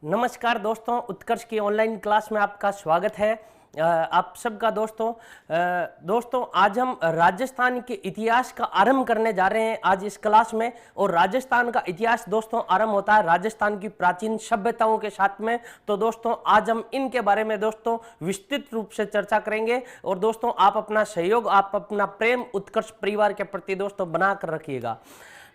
नमस्कार दोस्तों, उत्कर्ष की ऑनलाइन क्लास में आपका स्वागत है। आप सबका दोस्तों आज हम राजस्थान के इतिहास का आरंभ करने जा रहे हैं आज इस क्लास में। और राजस्थान का इतिहास दोस्तों आरंभ होता है राजस्थान की प्राचीन सभ्यताओं के साथ में। तो दोस्तों आज हम इनके बारे में दोस्तों विस्तृत रूप से चर्चा करेंगे। और दोस्तों आप अपना सहयोग, आप अपना प्रेम उत्कर्ष परिवार के प्रति दोस्तों बना कर रखिएगा।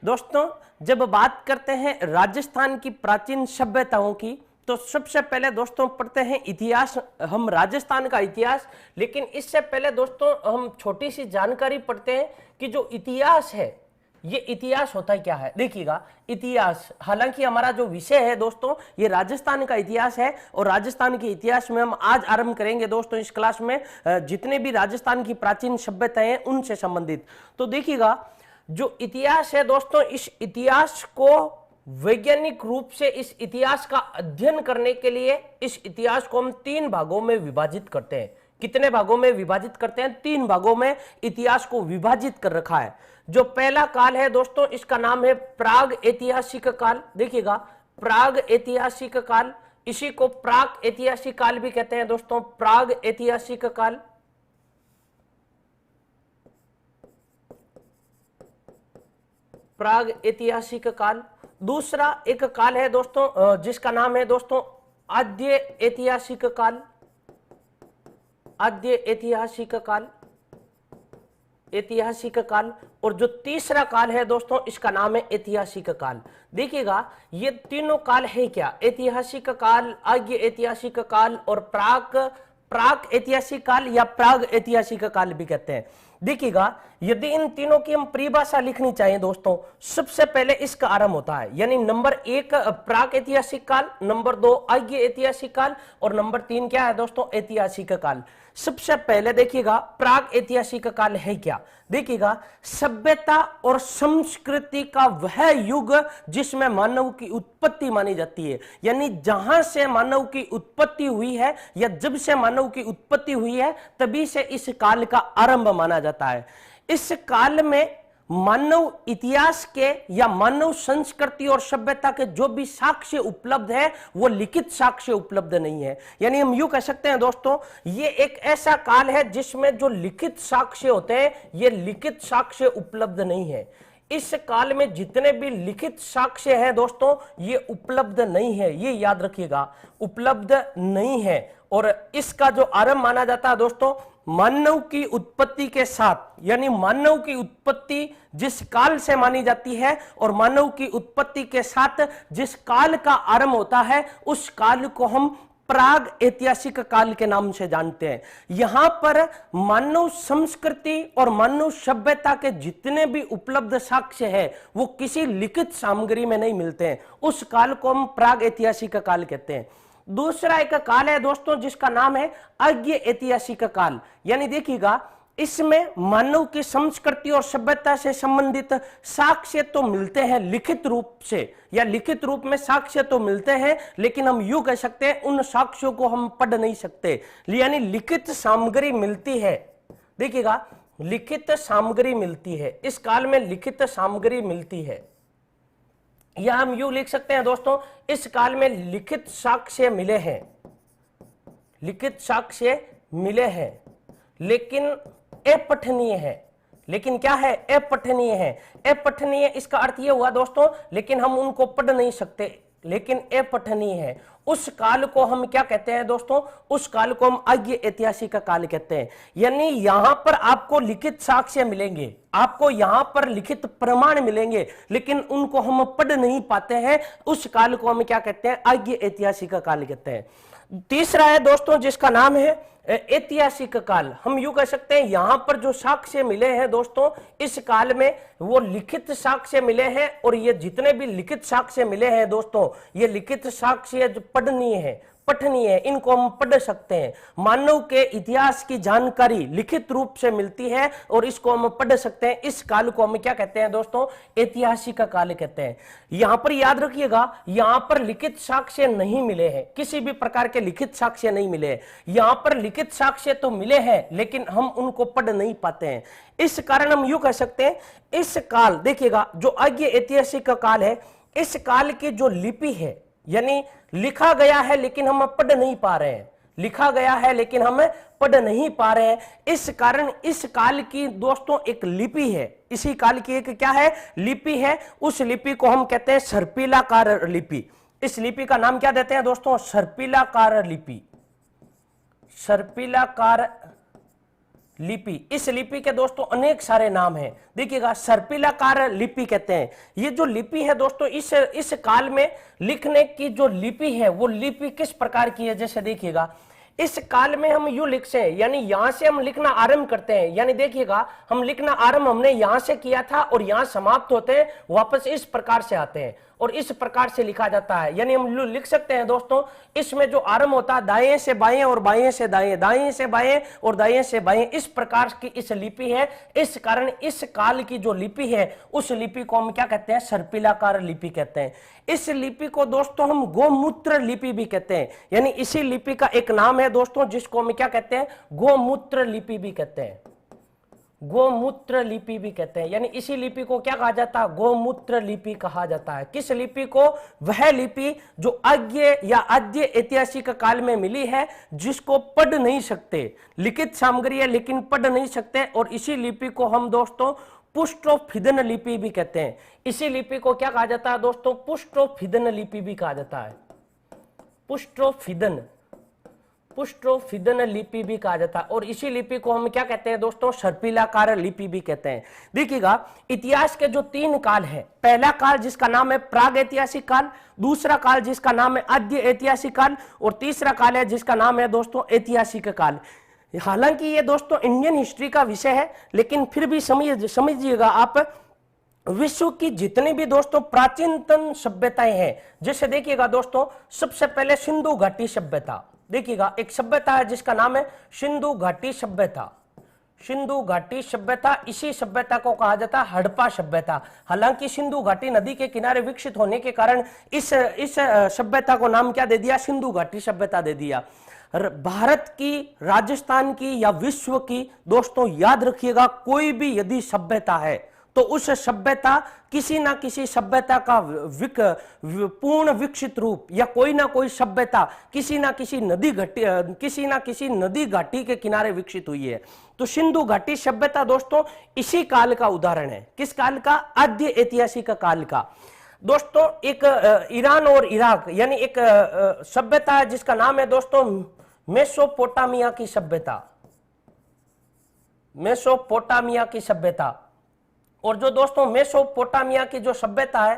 दोस्तों जब बात करते हैं राजस्थान की प्राचीन सभ्यताओं की, तो सबसे पहले दोस्तों पढ़ते हैं इतिहास, हम राजस्थान का इतिहास। लेकिन इससे पहले दोस्तों हम छोटी सी जानकारी पढ़ते हैं कि जो इतिहास है, ये इतिहास होता है क्या है। देखिएगा, इतिहास, हालांकि हमारा जो विषय है दोस्तों ये राजस्थान का इतिहास है। और राजस्थान के इतिहास में हम आज आरंभ करेंगे दोस्तों इस क्लास में जितने भी राजस्थान की प्राचीन सभ्यताएं हैं उनसे संबंधित। तो देखिएगा, जो इतिहास है दोस्तों, इस इतिहास को वैज्ञानिक रूप से इस इतिहास का अध्ययन करने के लिए इस इतिहास को हम 3 भागों में विभाजित करते हैं। कितने भागों में विभाजित करते हैं? 3 भागों में इतिहास को विभाजित कर रखा है। जो पहला काल है दोस्तों, इसका नाम है प्राग ऐतिहासिक काल। देखिएगा, प्राग ऐतिहासिक काल, इसी को प्राग ऐतिहासिक काल भी कहते हैं दोस्तों, प्राग ऐतिहासिक काल। प्राग ऐतिहासिक काल। दूसरा एक काल है दोस्तों जिसका नाम है दोस्तों आद्य ऐतिहासिक काल। आद्य ऐतिहासिक काल, ऐतिहासिक काल। और जो तीसरा काल है दोस्तों इसका नाम है ऐतिहासिक काल। देखिएगा, ये तीनों काल है क्या? ऐतिहासिक काल, आद्य ऐतिहासिक काल और प्राक ऐतिहासिक काल या प्राग ऐतिहासिक काल भी कहते हैं। देखिएगा, यदि इन तीनों की हम परिभाषा लिखनी चाहिए दोस्तों, सबसे पहले इसका आरंभ होता है, यानी नंबर 1 प्राक ऐतिहासिक काल, नंबर 2 आद्य ऐतिहासिक काल और नंबर 3 क्या है दोस्तों? ऐतिहासिक काल। सबसे पहले देखिएगा, प्राक ऐतिहासिक काल है क्या? देखिएगा, सभ्यता और संस्कृति का वह युग जिसमें मानव की उत्पत्ति मानी जाती है, यानी जहां से मानव की उत्पत्ति हुई है या जब से मानव की उत्पत्ति हुई है तभी से इस काल का आरंभ माना जाता है। इस काल में मानव इतिहास के या मानव संस्कृति और सभ्यता के जो भी साक्ष्य उपलब्ध है वो लिखित साक्ष्य उपलब्ध नहीं है। यानी हम यूं कह सकते हैं दोस्तों, ये एक ऐसा काल है जिसमें जो लिखित साक्ष्य होते हैं ये लिखित साक्ष्य उपलब्ध नहीं है। इस काल में जितने भी लिखित साक्ष्य हैं दोस्तों ये उपलब्ध नहीं है, ये याद रखिएगा, उपलब्ध नहीं है। और इसका जो आरंभ माना जाता है दोस्तों मानव की उत्पत्ति के साथ, यानी मानव की उत्पत्ति जिस काल से मानी जाती है और मानव की उत्पत्ति के साथ जिस काल का आरंभ होता है उस काल को हम प्राग ऐतिहासिक काल के नाम से जानते हैं। यहां पर मानव संस्कृति और मानव सभ्यता के जितने भी उपलब्ध साक्ष्य है वो किसी लिखित सामग्री में नहीं मिलते हैं। उस काल को हम प्राग ऐतिहासिक काल कहते हैं। दूसरा एक काल है दोस्तों जिसका नाम है आद्य ऐतिहासिक काल। यानी देखिएगा, इसमें मानव की संस्कृति और सभ्यता से संबंधित साक्ष्य तो मिलते हैं लिखित रूप से, या लिखित रूप में साक्ष्य तो मिलते हैं, लेकिन हम यूं कह सकते हैं उन साक्ष्यों को हम पढ़ नहीं सकते, यानी लिखित सामग्री मिलती है। देखिएगा, लिखित सामग्री मिलती है, इस काल में लिखित सामग्री मिलती है, या हम यूं लिख सकते हैं दोस्तों, इस काल में लिखित साक्ष्य मिले हैं, लिखित साक्ष्य मिले हैं, लेकिन अपठनीय है। लेकिन क्या है? अपठनीय है। अपठनीय इसका अर्थ यह हुआ दोस्तों, लेकिन हम उनको पढ़ नहीं सकते, लेकिन अपठनीय है। उस काल को हम क्या कहते हैं दोस्तों? उस काल को हम आद्य ऐतिहासिक काल कहते हैं। यानी यहां पर आपको लिखित साक्ष्य मिलेंगे, आपको यहां पर लिखित प्रमाण मिलेंगे, लेकिन उनको हम पढ़ नहीं पाते हैं। उस काल को हम क्या कहते हैं? आद्य ऐतिहासिक काल कहते हैं। तीसरा है दोस्तों जिसका नाम है ऐतिहासिक काल। हम यूं कह सकते हैं यहां पर जो साक्ष्य मिले हैं दोस्तों इस काल में वो लिखित साक्ष्य मिले हैं, और ये जितने भी लिखित साक्ष्य मिले हैं दोस्तों ये लिखित साक्ष्य जो पढ़नीय है, पठनीय है, इनको हम पढ़ सकते हैं। मानव के इतिहास की जानकारी लिखित रूप से मिलती है और इसको हम पढ़ सकते हैं। इस काल को हम क्या कहते हैं दोस्तों? ऐतिहासिक काल कहते हैं। यहां पर याद रखिएगा, यहां पर लिखित साक्ष्य नहीं मिले हैं, किसी भी प्रकार के लिखित साक्ष्य नहीं मिले हैं। यहां पर लिखित साक्ष्य तो मिले हैं लेकिन हम उनको पढ़ नहीं पाते हैं। इस कारण हम यूं कह सकते हैं इस काल, देखिएगा जो आद्य ऐतिहासिक काल है, इस काल की जो लिपि है यानी लिखा गया है लेकिन हम पढ़ नहीं पा रहे हैं, लिखा गया है लेकिन हम पढ़ नहीं पा रहे हैं। इस कारण इस काल की दोस्तों एक लिपि है, इसी काल की एक क्या है, लिपि है। उस लिपि को हम कहते हैं सर्पिलाकार लिपि। इस लिपि का नाम क्या देते हैं दोस्तों, सर्पिलाकार लिपि, सर्पिलाकार लिपि। इस लिपि के दोस्तों अनेक सारे नाम हैं, देखिएगा सर्पिलाकार लिपि कहते हैं। ये जो लिपि है दोस्तों, इस काल में लिखने की जो लिपि है वो लिपि किस प्रकार की है, जैसे देखिएगा इस काल में हम यूं लिखते हैं, यानी यहां से हम लिखना आरंभ करते हैं, यानी देखिएगा हम लिखना आरंभ हमने यहां से किया था और यहां समाप्त होते हैं, वापस इस प्रकार से आते हैं और इस प्रकार से लिखा जाता है। यानी हम लिख सकते हैं दोस्तों, इसमें जो आरंभ होता है दाएं से बाएं और बाएं से दाएं, दाएं से बाएं और दाएं से बाएं, इस प्रकार की इस लिपि है। इस कारण इस काल की जो लिपि है उस लिपि को हम क्या कहते हैं, सर्पिलाकार लिपि कहते हैं। इस लिपि को दोस्तों हम गोमूत्र लिपि भी कहते हैं, यानी इसी लिपि का एक नाम है दोस्तों जिसको हम क्या कहते हैं, गोमूत्र लिपि भी कहते हैं, गोमूत्र लिपि भी कहते हैं। यानी इसी लिपि को क्या कहा जाता है, गोमूत्र लिपि कहा जाता है। किस लिपि को, वह लिपि जो अज्ञ या आद्य ऐतिहासिक काल में मिली है, जिसको पढ़ नहीं सकते, लिखित सामग्री है लेकिन पढ़ नहीं सकते, और इसी लिपि को हम दोस्तों पुष्टोफिदन लिपि भी कहते हैं। इसी लिपि को क्या कहा जाता है दोस्तों, पुष्टोफिदन लिपि भी कहा जाता है, पुष्टोफिदन, पुष्टोफिदन लिपि भी कहा जाता है। और इसी लिपि को हम क्या कहते हैं दोस्तों, सर्पिलाकार लिपि भी कहते हैं। देखिएगा इतिहास के जो 3 काल है, पहला काल जिसका नाम है प्राग ऐतिहासिक काल, दूसरा काल जिसका नाम है आद्य ऐतिहासिक काल, और तीसरा काल है जिसका नाम है दोस्तों ऐतिहासिक काल। हालांकि ये दोस्तों इंडियन हिस्ट्री का विषय है, लेकिन फिर भी समझिएगा आप, विश्व की जितनी भी दोस्तों प्राचीनतम सभ्यताएं हैं, जैसे देखिएगा दोस्तों सबसे पहले सिंधु घाटी सभ्यता, देखिएगा एक सभ्यता है जिसका नाम है सिंधु घाटी सभ्यता, सिंधु घाटी सभ्यता। इसी सभ्यता को कहा जाता है हड़प्पा सभ्यता। हालांकि सिंधु घाटी नदी के किनारे विकसित होने के कारण इस सभ्यता को नाम क्या दे दिया, सिंधु घाटी सभ्यता दे दिया। भारत की, राजस्थान की या विश्व की दोस्तों याद रखिएगा, कोई भी यदि सभ्यता है तो उस सभ्यता किसी ना किसी सभ्यता का पूर्ण विकसित रूप, या कोई ना कोई सभ्यता किसी ना किसी नदी घाटी के किनारे विकसित हुई है। तो सिंधु घाटी सभ्यता दोस्तों इसी काल का उदाहरण है। किस काल का, आद्य ऐतिहासिक काल का। दोस्तों एक ईरान और इराक यानी एक सभ्यता है जिसका नाम है दोस्तों मेसोपोटामिया की सभ्यता, मेसोपोटामिया की सभ्यता। और जो दोस्तों मेसोपोटामिया की जो सभ्यता है,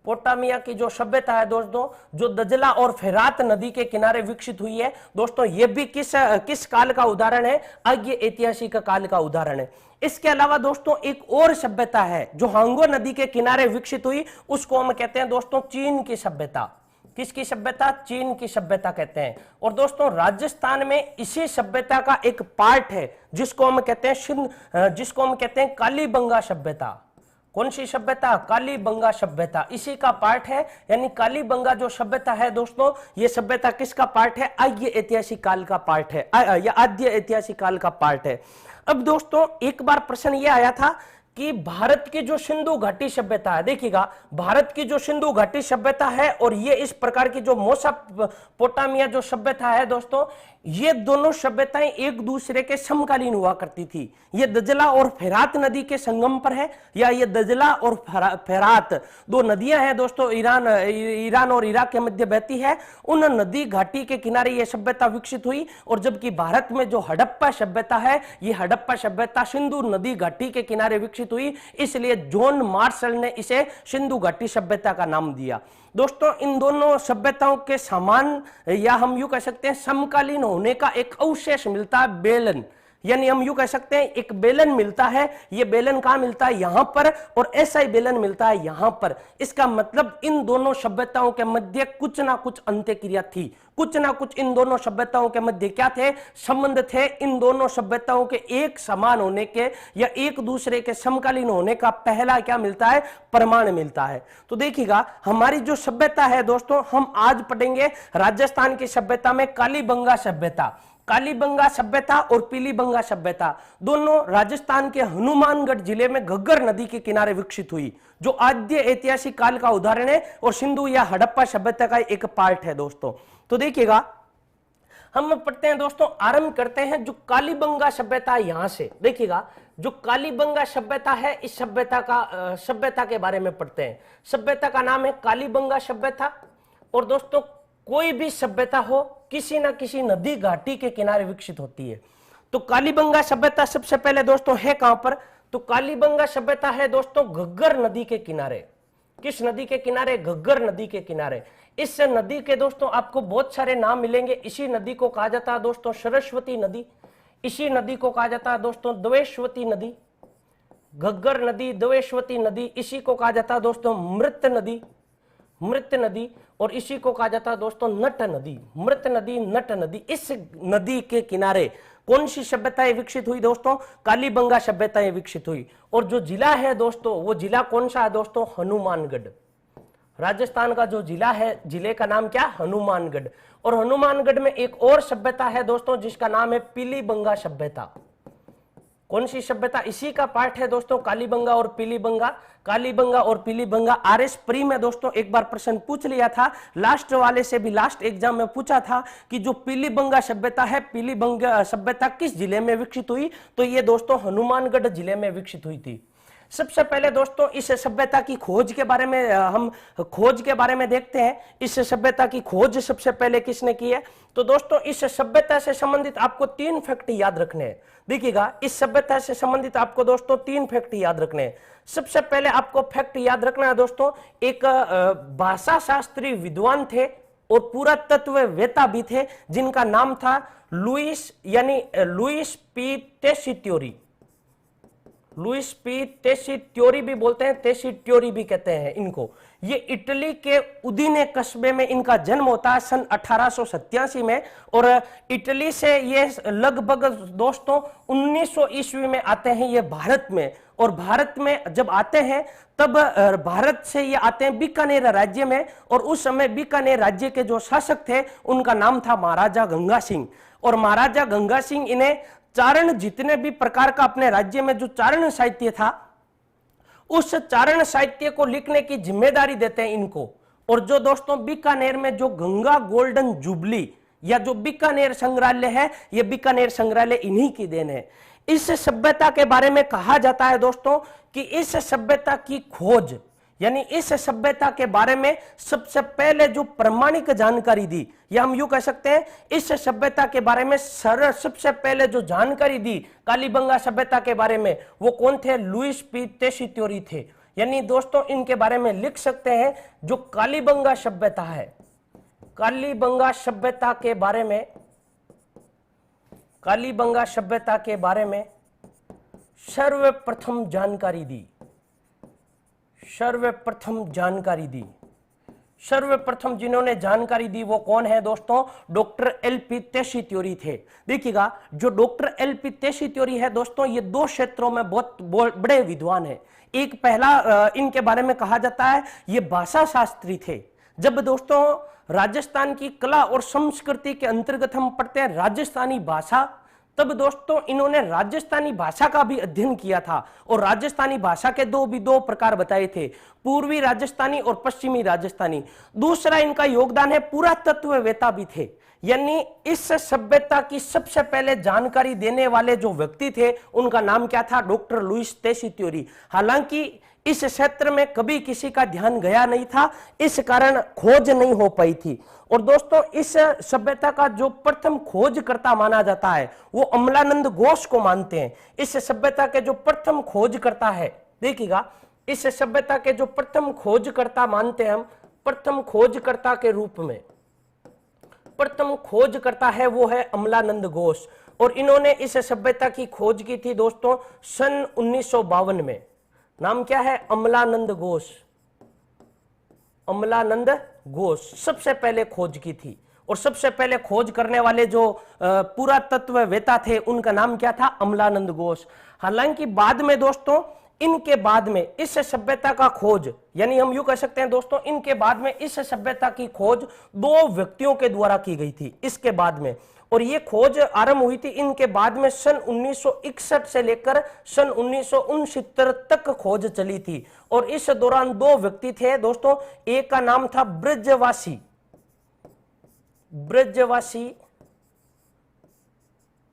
पोटामिया की जो सभ्यता है दोस्तों, जो दजला और फेरात नदी के किनारे विकसित हुई है दोस्तों, ये भी किस काल का उदाहरण है, आद्य ऐतिहासिक काल का उदाहरण है। इसके अलावा दोस्तों एक और सभ्यता है जो हांगो नदी के किनारे विकसित हुई, उसको हम कहते हैं दोस्तों चीन की सभ्यता। किसकी सभ्यता, चीन की सभ्यता कहते हैं। और दोस्तों राजस्थान में इसी सभ्यता का एक पार्ट है जिसको हम कहते हैं जिसको हम कहते हैं कालीबंगा सभ्यता। कौन सी सभ्यता, कालीबंगा सभ्यता, इसी का पार्ट है। यानी कालीबंगा जो सभ्यता है दोस्तों, ये सभ्यता किसका पार्ट है, आद्य ऐतिहासिक काल का पार्ट है, या आद्य ऐतिहासिक काल का पार्ट है। अब दोस्तों एक बार प्रश्न ये आया था कि भारत की जो सिंधु घाटी सभ्यता है, देखिएगा भारत की जो सिंधु घाटी सभ्यता है और ये इस प्रकार की जो मेसोपोटामिया जो सभ्यता है दोस्तों, ये दोनों सभ्यताएं एक दूसरे के समकालीन हुआ करती थी। ये दजला और फेरात नदी के संगम पर है, या ये दजला और फेरात दो नदियां हैं दोस्तों, ईरान और इराक के मध्य बहती है। उन नदी घाटी के किनारे ये सभ्यता विकसित हुई। और जबकि भारत में जो हड़प्पा सभ्यता है, ये हड़प्पा सभ्यता सिंधु नदी घाटी के किनारे विकसित हुई, इसलिए जॉन मार्शल ने इसे सिंधु घाटी सभ्यता का नाम दिया। दोस्तों इन दोनों सभ्यताओं के समान, या हम यूं कह सकते हैं समकालीन होने का एक अवशेष मिलता है, बेलन। यानी हम यूं कह सकते हैं एक बेलन मिलता है। ये बेलन कहां मिलता है, यहां पर, और ऐसा ही बेलन मिलता है यहां पर। इसका मतलब इन दोनों सभ्यताओं के मध्य कुछ ना कुछ अंत्यक्रिया थी, कुछ ना कुछ इन दोनों सभ्यताओं के मध्य क्या थे, संबंध थे। इन दोनों सभ्यताओं के एक समान होने के या एक दूसरे के समकालीन होने का पहला क्या मिलता है, प्रमाण मिलता है। तो देखिएगा हमारी जो सभ्यता है दोस्तों, हम आज पढ़ेंगे राजस्थान की सभ्यता में कालीबंगा सभ्यता। कालीबंगा सभ्यता और पीलीबंगा सभ्यता दोनों राजस्थान के हनुमानगढ़ जिले में घग्गर नदी के किनारे विकसित हुई, जो आद्य ऐतिहासिक काल का उदाहरण है और सिंधु या हड़प्पा सभ्यता का एक पार्ट है दोस्तों। तो देखिएगा, हम पढ़ते हैं दोस्तों, आरंभ करते हैं जो कालीबंगा सभ्यता यहां से। देखिएगा, जो कालीबंगा सभ्यता है, इस सभ्यता के बारे में पढ़ते हैं। सभ्यता का नाम है कालीबंगा सभ्यता। और दोस्तों, कोई भी सभ्यता हो किसी ना किसी नदी घाटी के किनारे विकसित होती है। तो कालीबंगा सभ्यता सबसे पहले दोस्तों है कहां पर? तो कालीबंगा सभ्यता है दोस्तों घग्गर नदी के किनारे। किस नदी के किनारे? घग्गर नदी के किनारे। इस नदी के दोस्तों आपको बहुत सारे नाम मिलेंगे। इसी नदी को कहा जाता है दोस्तों सरस्वती नदी, इसी नदी को कहा जाता है दोस्तों द्वेश्वती नदी, घग्गर नदी, द्वेश्वती नदी, इसी को कहा जाता है दोस्तों मृत नदी, मृत नदी, और इसी को कहा जाता है दोस्तों नट नदी, मृत नदी, नट नदी। इस नदी के किनारे कौन सी सभ्यताएं विकसित हुई दोस्तों? कालीबंगा सभ्यताएं विकसित हुई। और जो जिला है दोस्तों, वो जिला कौन सा है दोस्तों? हनुमानगढ़। राजस्थान का जो जिला है, जिले का नाम क्या? हनुमानगढ़। और हनुमानगढ़ में एक और सभ्यता है दोस्तों जिसका नाम है पीलीबंगा सभ्यता। कौन सी सभ्यता? इसी का पार्ट है दोस्तों कालीबंगा और पीलीबंगा। कालीबंगा और पीलीबंगा आरएस प्री में दोस्तों एक बार प्रश्न पूछ लिया था, लास्ट वाले से भी, लास्ट एग्जाम में पूछा था कि जो पीलीबंगा सभ्यता है, पीलीबंगा सभ्यता किस जिले में विकसित हुई? तो ये दोस्तों हनुमानगढ़ जिले में विकसित हुई थी। सबसे पहले दोस्तों इस सभ्यता की खोज के बारे में हम खोज के बारे में देखते हैं। इस सभ्यता की खोज सबसे पहले किसने की है? तो दोस्तों इस सभ्यता से संबंधित आपको 3 फैक्ट याद रखने हैं। देखिएगा, इस सभ्यता से संबंधित आपको दोस्तों 3 फैक्ट याद रखने हैं। सबसे पहले आपको फैक्ट याद रखना है दोस्तों, एक भाषा शास्त्री विद्वान थे और पुरातत्ववेत्ता भी थे जिनका नाम था लुइस पी टेसिट्योरी। लुइस पी टेसिट्योरी भी बोलते हैं, टेसिट्योरी भी कहते हैं इनको। ये इटली के उदीने कस्बे में इनका जन्म होता है सन 1887 में, और इटली से ये लगभग दोस्तों 1900 ईस्वी में आते हैं ये भारत में। और भारत में जब आते हैं तब भारत से ये आते हैं बीकानेर राज्य में, और उस समय बीकानेर राज्य के जो शासक थे उनका नाम था महाराजा गंगा सिंह। और महाराजा गंगा सिंह इन्हें चारण, जितने भी प्रकार का अपने राज्य में जो चारण साहित्य था, उस चारण साहित्य को लिखने की जिम्मेदारी देते हैं इनको। और जो दोस्तों बीकानेर में जो गंगा गोल्डन जुबली या जो बीकानेर संग्रहालय है, ये बीकानेर संग्रहालय इन्हीं की देन है। इस सभ्यता के बारे में कहा जाता है दोस्तों कि इस सभ्यता की खोज, यानी इस सभ्यता के बारे में सबसे पहले जो प्रमाणिक जानकारी दी, या हम यूं कह सकते हैं इस सभ्यता के बारे में सबसे पहले जो जानकारी दी कालीबंगा सभ्यता के बारे में, वो कौन थे? लुइस पी टेसिट्योरी थे। यानी दोस्तों इनके बारे में लिख सकते हैं जो कालीबंगा सभ्यता है, कालीबंगा सभ्यता के बारे में, कालीबंगा सभ्यता के बारे में सर्वप्रथम जानकारी दी, सर्वप्रथम जानकारी दी। सर्वप्रथम जिन्होंने जानकारी दी वो कौन है दोस्तों? डॉक्टर एलपी टेसिट्योरी थे। देखिएगा, जो डॉक्टर एलपी टेसिट्योरी है दोस्तों, ये 2 क्षेत्रों में बहुत बड़े विद्वान है। एक पहला इनके बारे में कहा जाता है ये भाषा शास्त्री थे। जब दोस्तों राजस्थान की कला और संस्कृति के अंतर्गत हम पढ़ते हैं राजस्थानी भाषा, तब दोस्तों इन्होंने राजस्थानी भाषा का भी अध्ययन किया था। और राजस्थानी भाषा के दो प्रकार बताए थे, पूर्वी राजस्थानी और पश्चिमी राजस्थानी। दूसरा इनका योगदान है पुरातत्ववेत्ता भी थे, यानी इस सभ्यता की सबसे पहले जानकारी देने वाले जो व्यक्ति थे उनका नाम क्या था? Doctor Luis Tessitori. हालांकि इस क्षेत्र में कभी किसी का ध्यान गया नहीं था, इस कारण खोज नहीं हो पाई थी। और दोस्तों इस सभ्यता का जो प्रथम खोजकर्ता माना जाता है वो अमलानंद घोष को मानते हैं। इस सभ्यता के जो प्रथम खोजकर्ता है, देखिएगा, इस सभ्यता के जो प्रथम खोजकर्ता मानते हैं हम, प्रथम खोजकर्ता के रूप में प्रथम खोजकर्ता है वो है अमलानंद घोष। और इन्होंने इस सभ्यता की खोज की थी दोस्तों सन 1952 में। नाम क्या है? अमलानंद घोष। अमलानंद घोष सबसे पहले खोज की थी। और सबसे पहले खोज करने वाले जो पुरातत्ववेत्ता थे उनका नाम क्या था? अमलानंद घोष। हालांकि बाद में दोस्तों, इनके बाद में इस सभ्यता का खोज, यानी हम यूं कह सकते हैं दोस्तों, इनके बाद में इस सभ्यता की खोज 2 व्यक्तियों के द्वारा की गई थी इसके बाद में। और ये खोज आरंभ हुई थी इनके बाद में सन 1961 से लेकर सन 1969 तक खोज चली थी। और इस दौरान दो व्यक्ति थे दोस्तों, एक का नाम था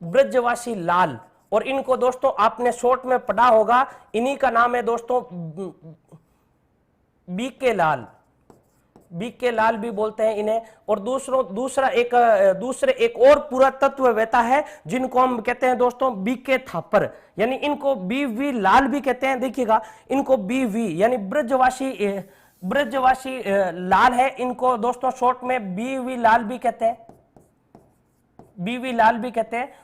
ब्रजवासी लाल, और इनको दोस्तों आपने शॉर्ट में पढ़ा होगा, इन्हीं का नाम है दोस्तों बीके लाल भी बोलते हैं इन्हें। और दूसरे एक और पुरातत्ववेत्ता है जिनको हम कहते हैं दोस्तों बीके थापर, यानी इनको बीवी लाल भी कहते हैं। देखिएगा, इनको बीवी यानी ब्रजवासी लाल है, इनको दोस्तों शॉर्ट में बीवी लाल भी कहते हैं।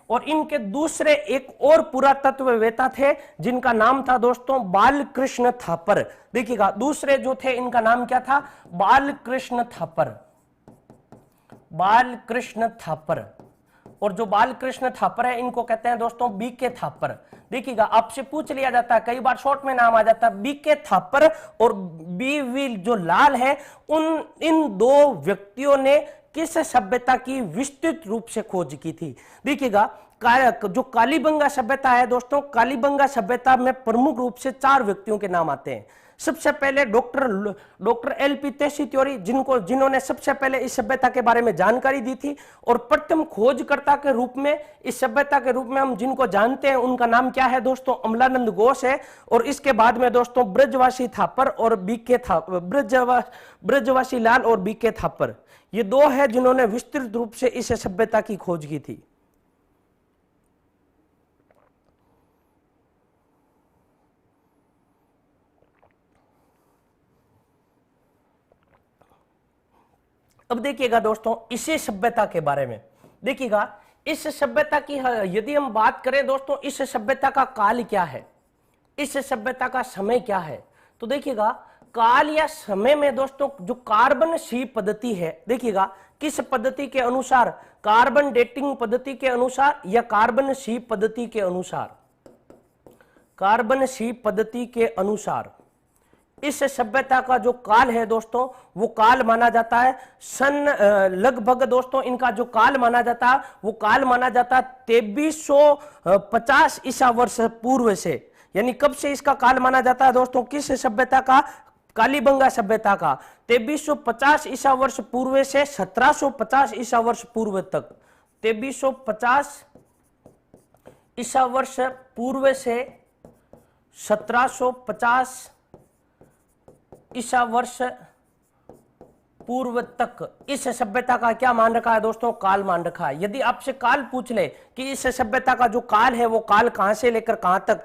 और इनके दूसरे एक और पुरातत्ववेत्ता थे जिनका नाम था दोस्तों बालकृष्ण थापर। देखिएगा, दूसरे जो थे इनका नाम क्या था, बालकृष्ण थापर। और जो बालकृष्ण थापर है इनको कहते हैं दोस्तों बीके थापर। देखिएगा, आपसे पूछ लिया जाता है, कई बार शॉर्ट में नाम आ जाता है बीके थापर और बीवी जो लाल है, इन दो व्यक्तियों ने किस सभ्यता की विस्तृत रूप से खोज की थी। देखिएगा, जो कालीबंगा सभ्यता है दोस्तों, कालीबंगा सभ्यता में प्रमुख रूप से 4 व्यक्तियों के नाम आते हैं। सबसे पहले डॉक्टर एलपी तेशीत्योरी, जिन्होंने सबसे पहले इस सभ्यता के बारे में जानकारी दी थी, और प्रथम खोजकर्ता के रूप में इस सभ्यता के रूप में हम जिनको जानते हैं उनका नाम क्या है दोस्तों, अमलानंद घोष है। और इसके बाद में दोस्तों ब्रजवासी थापर और ब्रजवासी लाल और बीके थापर, ये 2 है जिन्होंने विस्तृत रूप से इस सभ्यता की खोज की थी। अब देखिएगा दोस्तों इसी सभ्यता के बारे में, देखिएगा इस सभ्यता की यदि हम बात करें दोस्तों, इस सभ्यता का काल क्या है, इस सभ्यता का समय क्या है, तो देखिएगा काल या समय में दोस्तों जो कार्बन सी पद्धति है, देखिएगा किस पद्धति के अनुसार, कार्बन डेटिंग पद्धति के अनुसार या कार्बन सी पद्धति के अनुसार, कार्बन सी पद्धति के अनुसार इस सभ्यता का जो काल है दोस्तों, वो काल माना जाता है सन लगभग दोस्तों इनका जो काल माना जाता है वो काल माना जाता है 2350 ईसा वर्ष पूर्व से। यानी कब से इसका काल माना जाता है दोस्तों, किस सभ्यता का, कालीबंगा सभ्यता का 2350 ईसा वर्ष पूर्व से 1750 ईसा वर्ष पूर्व तक, 2350 ईसा वर्ष पूर्व से 1750 ईसा वर्ष पूर्व तक इस सभ्यता का क्या मान रखा है दोस्तों, काल मान रखा है। यदि आपसे काल पूछ ले कि इस सभ्यता का जो काल है वो काल कहां से लेकर कहां तक,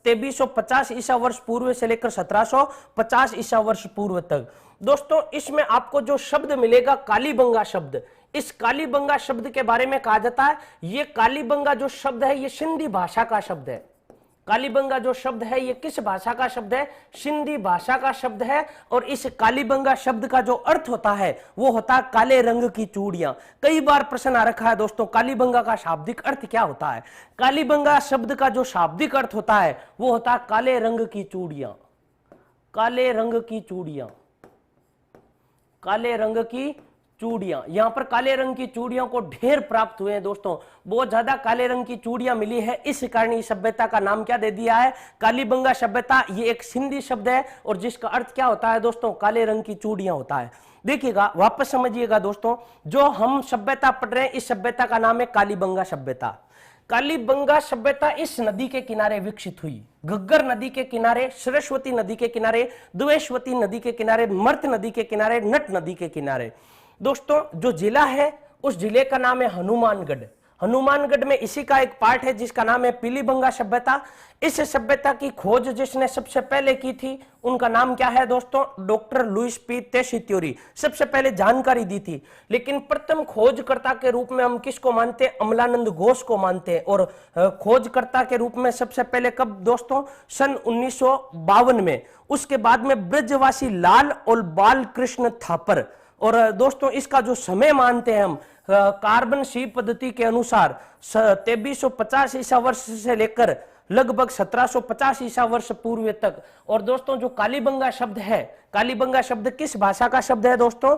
2350 ईसा वर्ष पूर्व से लेकर 1750 ईसा वर्ष पूर्व तक। दोस्तों इसमें आपको जो शब्द मिलेगा कालीबंगा शब्द, इस कालीबंगा शब्द के बारे में कहा जाता है, ये कालीबंगा जो शब्द है ये सिंधी भाषा का शब्द है। कालीबंगा जो शब्द है ये किस भाषा का शब्द है, सिंधी भाषा का शब्द है। और इस कालीबंगा शब्द का जो अर्थ होता है वो होता है काले रंग की चूड़ियां। कई बार प्रश्न आ रखा है दोस्तों कालीबंगा का शाब्दिक अर्थ क्या होता है। कालीबंगा शब्द का जो शाब्दिक अर्थ होता है वो होता है काले रंग की चूड़ियां, काले रंग की चूड़ियां, काले रंग की चूड़ियां। यहां पर काले रंग की चूड़ियों को ढेर प्राप्त हुए हैं दोस्तों, बहुत ज्यादा काले रंग की चूड़ियां मिली है, इस कारण इस सभ्यता का नाम क्या दे दिया है, कालीबंगा सभ्यता। ये एक सिंधी शब्द है और जिसका अर्थ क्या होता है दोस्तों, काले रंग की चूड़ियां होता है। देखिएगा वापस समझिएगा दोस्तों, जो हम सभ्यता पढ़ रहे हैं इस सभ्यता का नाम है कालीबंगा सभ्यता। कालीबंगा सभ्यता इस नदी के किनारे विकसित हुई, घग्गर नदी के किनारे, सरस्वती नदी के किनारे, द्वेषवती नदी के किनारे, मर्त नदी के किनारे, नट नदी के किनारे। दोस्तों जो जिला है उस जिले का नाम है हनुमानगढ़। हनुमानगढ़ में इसी का एक पार्ट है जिसका नाम है पीलीबंगा सभ्यता। इस सभ्यता की खोज जिसने सबसे पहले की थी उनका नाम क्या है दोस्तों, डॉक्टर लुईस पी तेशीत्योरी, सबसे पहले जानकारी दी थी। लेकिन प्रथम खोजकर्ता के रूप में हम किसको मानते हैं, अमलानंद घोष को मानते हैं। और खोजकर्ता के रूप में सबसे पहले कब दोस्तों, सन 1952 में। उसके बाद में ब्रजवासी लाल और बालकृष्ण थापर। और दोस्तों इसका जो समय मानते हैं हम कार्बन सी पद्धति के अनुसार 2350 ईसा वर्ष से लेकर लगभग 1750 ईसा वर्ष पूर्व तक। और दोस्तों जो कालीबंगा शब्द है, कालीबंगा शब्द किस भाषा का शब्द है दोस्तों?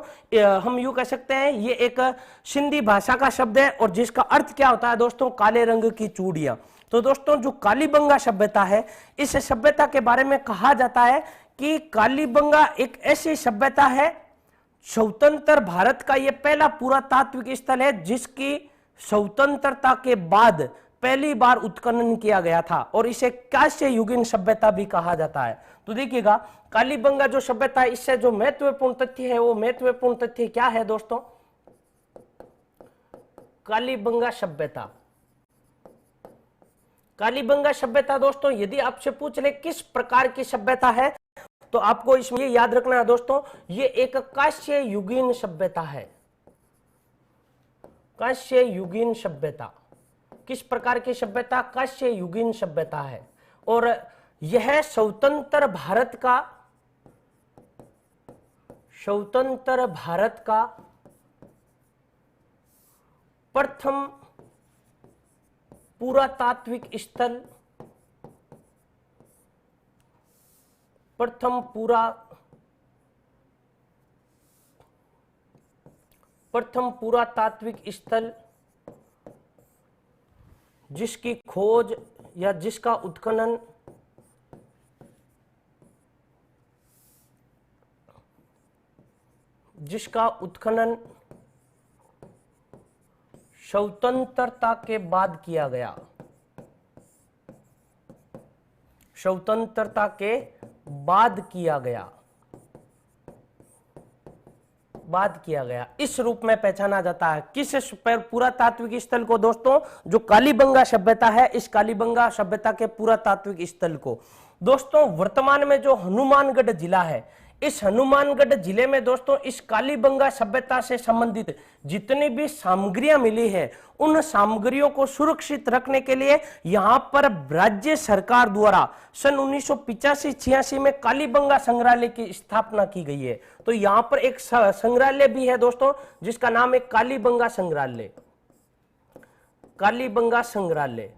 हम यूं कह सकते हैं ये एक सिंधी भाषा का शब्द है, और जिसका अर्थ क्या होता है दोस्तों? काले रंग की चूड़ियां। तो दोस्तों जो कालीबंगा सभ्यता है, इस सभ्यता के बारे में कहा जाता है कि कालीबंगा एक ऐसी सभ्यता है, स्वतंत्र भारत का यह पहला पुरातात्विक स्थल है जिसकी स्वतंत्रता के बाद पहली बार उत्खनन किया गया था, और इसे कांस्य युगीन सभ्यता भी कहा जाता है। तो देखिएगा कालीबंगा जो सभ्यता है, इससे जो महत्वपूर्ण तथ्य है, वो महत्वपूर्ण तथ्य क्या है दोस्तों? कालीबंगा सभ्यता, कालीबंगा सभ्यता दोस्तों यदि आपसे पूछ ले किस प्रकार की सभ्यता है, तो आपको इसमें याद रखना है दोस्तों, ये एक कांस्य युगीन सभ्यता है। कांस्य युगीन सभ्यता किस प्रकार की सभ्यता? कांस्य युगीन सभ्यता है, और यह स्वतंत्र भारत का प्रथम पुरातात्विक स्थल, प्रथम पुरातात्विक स्थल जिसकी खोज या जिसका उत्खनन स्वतंत्रता के बाद किया गया, स्वतंत्रता के बाद किया गया, इस रूप में पहचाना जाता है। किस पुरातात्विक स्थल को दोस्तों? जो कालीबंगा सभ्यता है, इस कालीबंगा सभ्यता के पुरातात्विक स्थल को। दोस्तों वर्तमान में जो हनुमानगढ़ जिला है, इस हनुमानगढ़ जिले में दोस्तों इस कालीबंगा सभ्यता से संबंधित जितनी भी सामग्रियां मिली है, उन सामग्रियों को सुरक्षित रखने के लिए यहां पर राज्य सरकार द्वारा सन 1985-86 में कालीबंगा संग्रहालय की स्थापना की गई है। तो यहां पर एक संग्रहालय भी है दोस्तों, जिसका नाम है कालीबंगा संग्रहालय, कालीबंगा संग्रहालय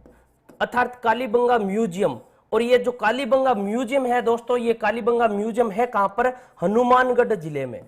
अर्थात कालीबंगा म्यूजियम। और ये जो कालीबंगा म्यूजियम है दोस्तों, ये कालीबंगा म्यूजियम है कहां पर? हनुमानगढ़ जिले में।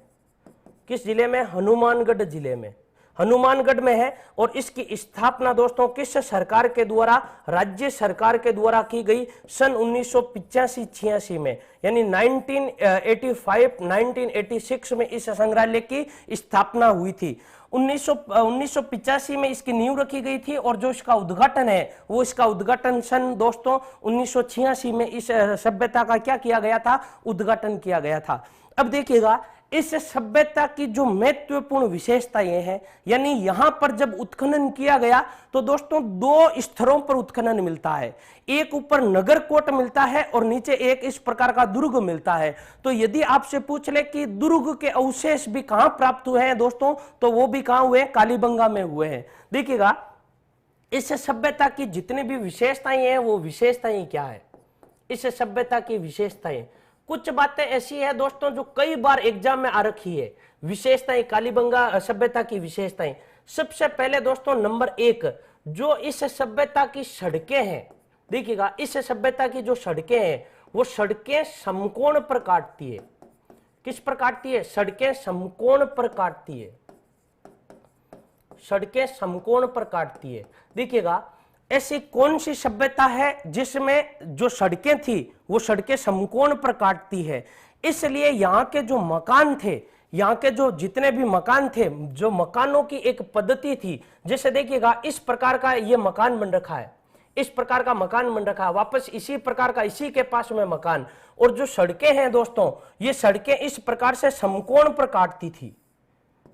किस जिले में? हनुमानगढ़ जिले में, हनुमानगढ़ में है। और इसकी स्थापना दोस्तों किस सरकार के द्वारा? राज्य सरकार के द्वारा की गई सन 1985-86 में, यानी 1985-1986 में इस संग्रहालय की स्थापना हुई थी। 1985 में इसकी नींव रखी गई थी, और जो इसका उद्घाटन है, वो इसका उद्घाटन सन दोस्तों 1986 में इस सभ्यता का क्या किया गया था? उद्घाटन किया गया था। अब देखिएगा इस सभ्यता की जो महत्वपूर्ण विशेषता ये है, यानी यहां पर जब उत्खनन किया गया तो दोस्तों दो स्तरों पर उत्खनन मिलता है। एक ऊपर नगरकोट मिलता है और नीचे एक इस प्रकार का दुर्ग मिलता है। तो यदि आपसे पूछ ले कि दुर्ग के अवशेष भी कहां प्राप्त हुए हैं दोस्तों, तो वो भी कहां हुए? कालीबंगा में हुए हैं। देखिएगा इस सभ्यता की जितनी भी विशेषताएं हैं, वो विशेषताएं क्या है? इस सभ्यता की विशेषताएं, कुछ बातें ऐसी है दोस्तों जो कई बार एग्जाम में आ रखी है। विशेषताएं, कालीबंगा सभ्यता की विशेषताएं। सबसे पहले दोस्तों नंबर 1, जो इस सभ्यता की सड़कें हैं, देखिएगा इस सभ्यता की जो सड़कें हैं, वो सड़कें समकोण पर काटती है। किस पर काटती है? सड़कें समकोण पर काटती है, सड़कें समकोण पर काटती है। देखिएगा ऐसी कौन सी सभ्यता है जिसमें जो सड़कें थी वो सड़कें समकोण पर काटती है? इसलिए यहाँ के जो मकान थे, यहाँ के जो जितने भी मकान थे, जो मकानों की एक पद्धति थी, जैसे देखिएगा इस प्रकार का ये मकान बन रखा है, इस प्रकार का मकान बन रखा है, वापस इसी प्रकार का इसी के पास में मकान। और जो सड़कें हैं दोस्तों, ये सड़कें इस प्रकार से समकोण पर काटती थी।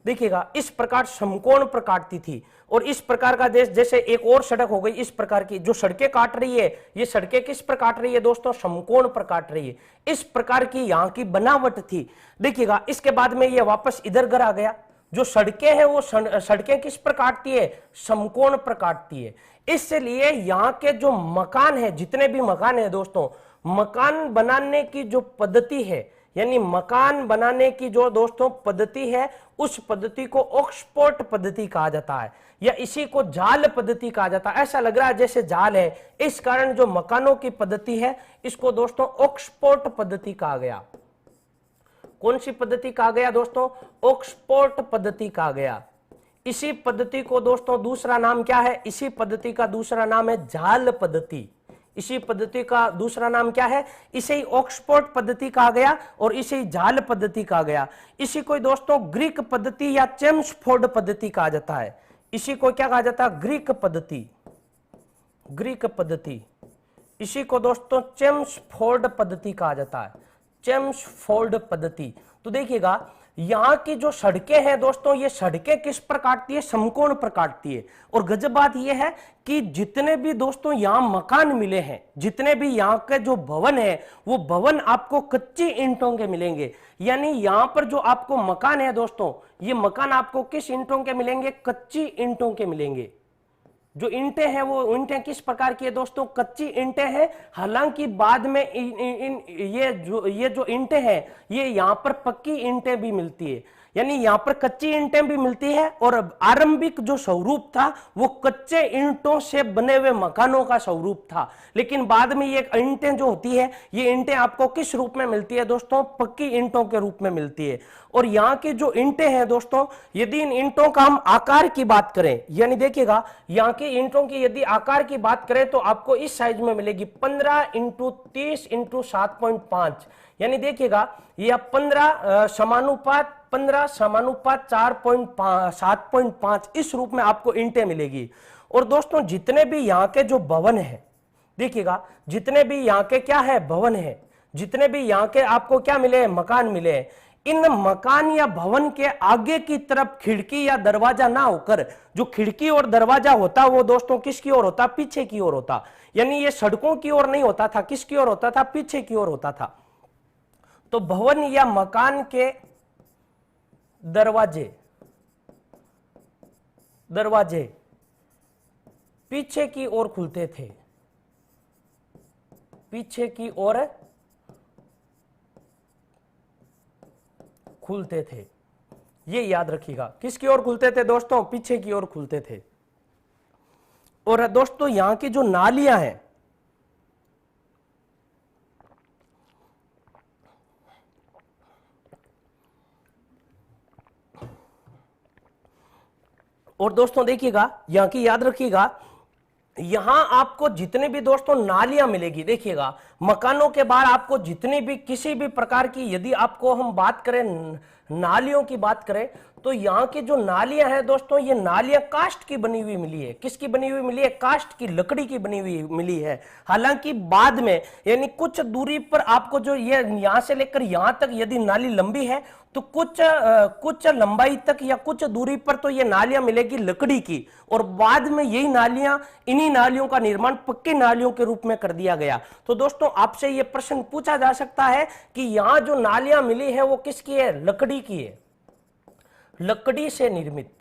देखिएगा इस प्रकार समकोण पर काटती थी। और इस प्रकार का जैसे एक और सड़क हो गई, इस प्रकार की जो सड़कें काट रही है, ये सड़कें किस पर काट रही है दोस्तों? समकोण पर काट रही है। इस प्रकार की यहाँ की बनावट थी। देखिएगा इसके बाद में ये वापस इधर घर आ गया। जो सड़कें हैं वो सड़कें किस पर काटती है? समकोण पर काटती है। इसलिए यहाँ के जो मकान है, जितने भी मकान है दोस्तों, मकान बनाने की जो पद्धति है, यानी मकान बनाने की जो दोस्तों पद्धति है, उस पद्धति को ऑक्सफोर्ड पद्धति कहा जाता है, या इसी को जाल पद्धति कहा जाता है। ऐसा लग रहा है जैसे जाल है, इस कारण जो मकानों की पद्धति है इसको दोस्तों ऑक्सफोर्ड पद्धति कहा गया। कौन सी पद्धति कहा गया दोस्तों? ऑक्सफोर्ड पद्धति कहा गया। इसी पद्धति को दोस्तों दूसरा नाम क्या है? इसी पद्धति का दूसरा नाम है जाल पद्धति। इसी पद्धति का दूसरा नाम क्या है? इसे ही ऑक्सफोर्ड पद्धति कहा गया और इसे ही जाल पद्धति कहा गया। इसी को दोस्तों ग्रीक पद्धति या चेम्सफोर्ड पद्धति कहा जाता है। इसी को क्या कहा जाता है? ग्रीक पद्धति, ग्रीक पद्धति। इसी को दोस्तों चेम्सफोर्ड पद्धति कहा जाता है, चेम्सफोर्ड पद्धति। तो देखिएगा यहाँ की जो सड़कें हैं दोस्तों, ये सड़कें किस पर काटती है? समकोण पर काटती है। और गजब बात यह है कि जितने भी दोस्तों यहाँ मकान मिले हैं, जितने भी यहाँ के जो भवन है, वो भवन आपको कच्ची ईंटों के मिलेंगे। यानी यहाँ पर जो आपको मकान है दोस्तों, ये मकान आपको किस ईंटों के मिलेंगे? कच्ची ईंटों के मिलेंगे। जो ईंटें हैं वो ईंटें किस प्रकार की है दोस्तों? कच्ची ईंटें हैं। हालांकि बाद में ये जो ईंटें हैं, ये यहाँ पर पक्की ईंटें भी मिलती है। यानी यहाँ पर कच्ची ईंटें भी मिलती है और आरंभिक जो स्वरूप था वो कच्चे ईंटों से बने हुए मकानों का स्वरूप था। लेकिन बाद में ये ईंटें जो होती है, ये ईंटें आपको किस रूप में मिलती है दोस्तों? पक्की ईंटों के रूप में मिलती है। और यहाँ की जो ईंटें हैं दोस्तों, यदि इन ईंटों का हम आकार की बात करें, यानी देखिएगा यहाँ की ईंटों की यदि आकार की बात करें तो आपको इस साइज में मिलेगी 15 × 30 × 7.5। यानी देखिएगा यह 15 समानुपात 7.5 इस रूप में आपको ईंटें मिलेगी। और दोस्तों जितने भी यहाँ के जो भवन है, देखिएगा जितने भी यहाँ के क्या है? भवन है। जितने भी यहाँ के आपको क्या मिले? मकान मिले। इन मकान या भवन के आगे की तरफ खिड़की या दरवाजा ना होकर जो खिड़की और दरवाजा होता वो दोस्तों किसकी ओर होता? पीछे की ओर होता। यानी ये सड़कों की ओर नहीं होता था, किसकी ओर होता था? पीछे की ओर होता था। तो भवन या मकान के दरवाजे पीछे की ओर खुलते थे, पीछे की ओर खुलते थे। ये याद रखिएगा, किसकी ओर खुलते थे दोस्तों? पीछे की ओर खुलते थे। और दोस्तों यहां की जो नालियां हैं, और दोस्तों देखिएगा यहां की याद रखिएगा, यहां आपको जितने भी दोस्तों नालियां मिलेगी, देखिएगा मकानों के बाहर आपको जितनी भी किसी भी प्रकार की, यदि आपको हम बात करें नालियों की बात करें, तो यहाँ की जो नालियां हैं दोस्तों, ये नालियां कास्ट की बनी हुई मिली है। किसकी बनी हुई मिली है? कास्ट की, लकड़ी की बनी हुई मिली है। हालांकि बाद में यानी कुछ दूरी पर आपको जो ये यहां से लेकर यहां तक यदि नाली लंबी है तो कुछ लंबाई तक या कुछ दूरी पर तो ये नालियां मिलेगी लकड़ी की, और बाद में यही नालियां, इन्हीं नालियों का निर्माण पक्की नालियों के रूप में कर दिया गया। तो दोस्तों आपसे ये प्रश्न पूछा जा सकता है कि यहां जो नालियां मिली है वो किसकी है? लकड़ी की है, लकड़ी से निर्मित।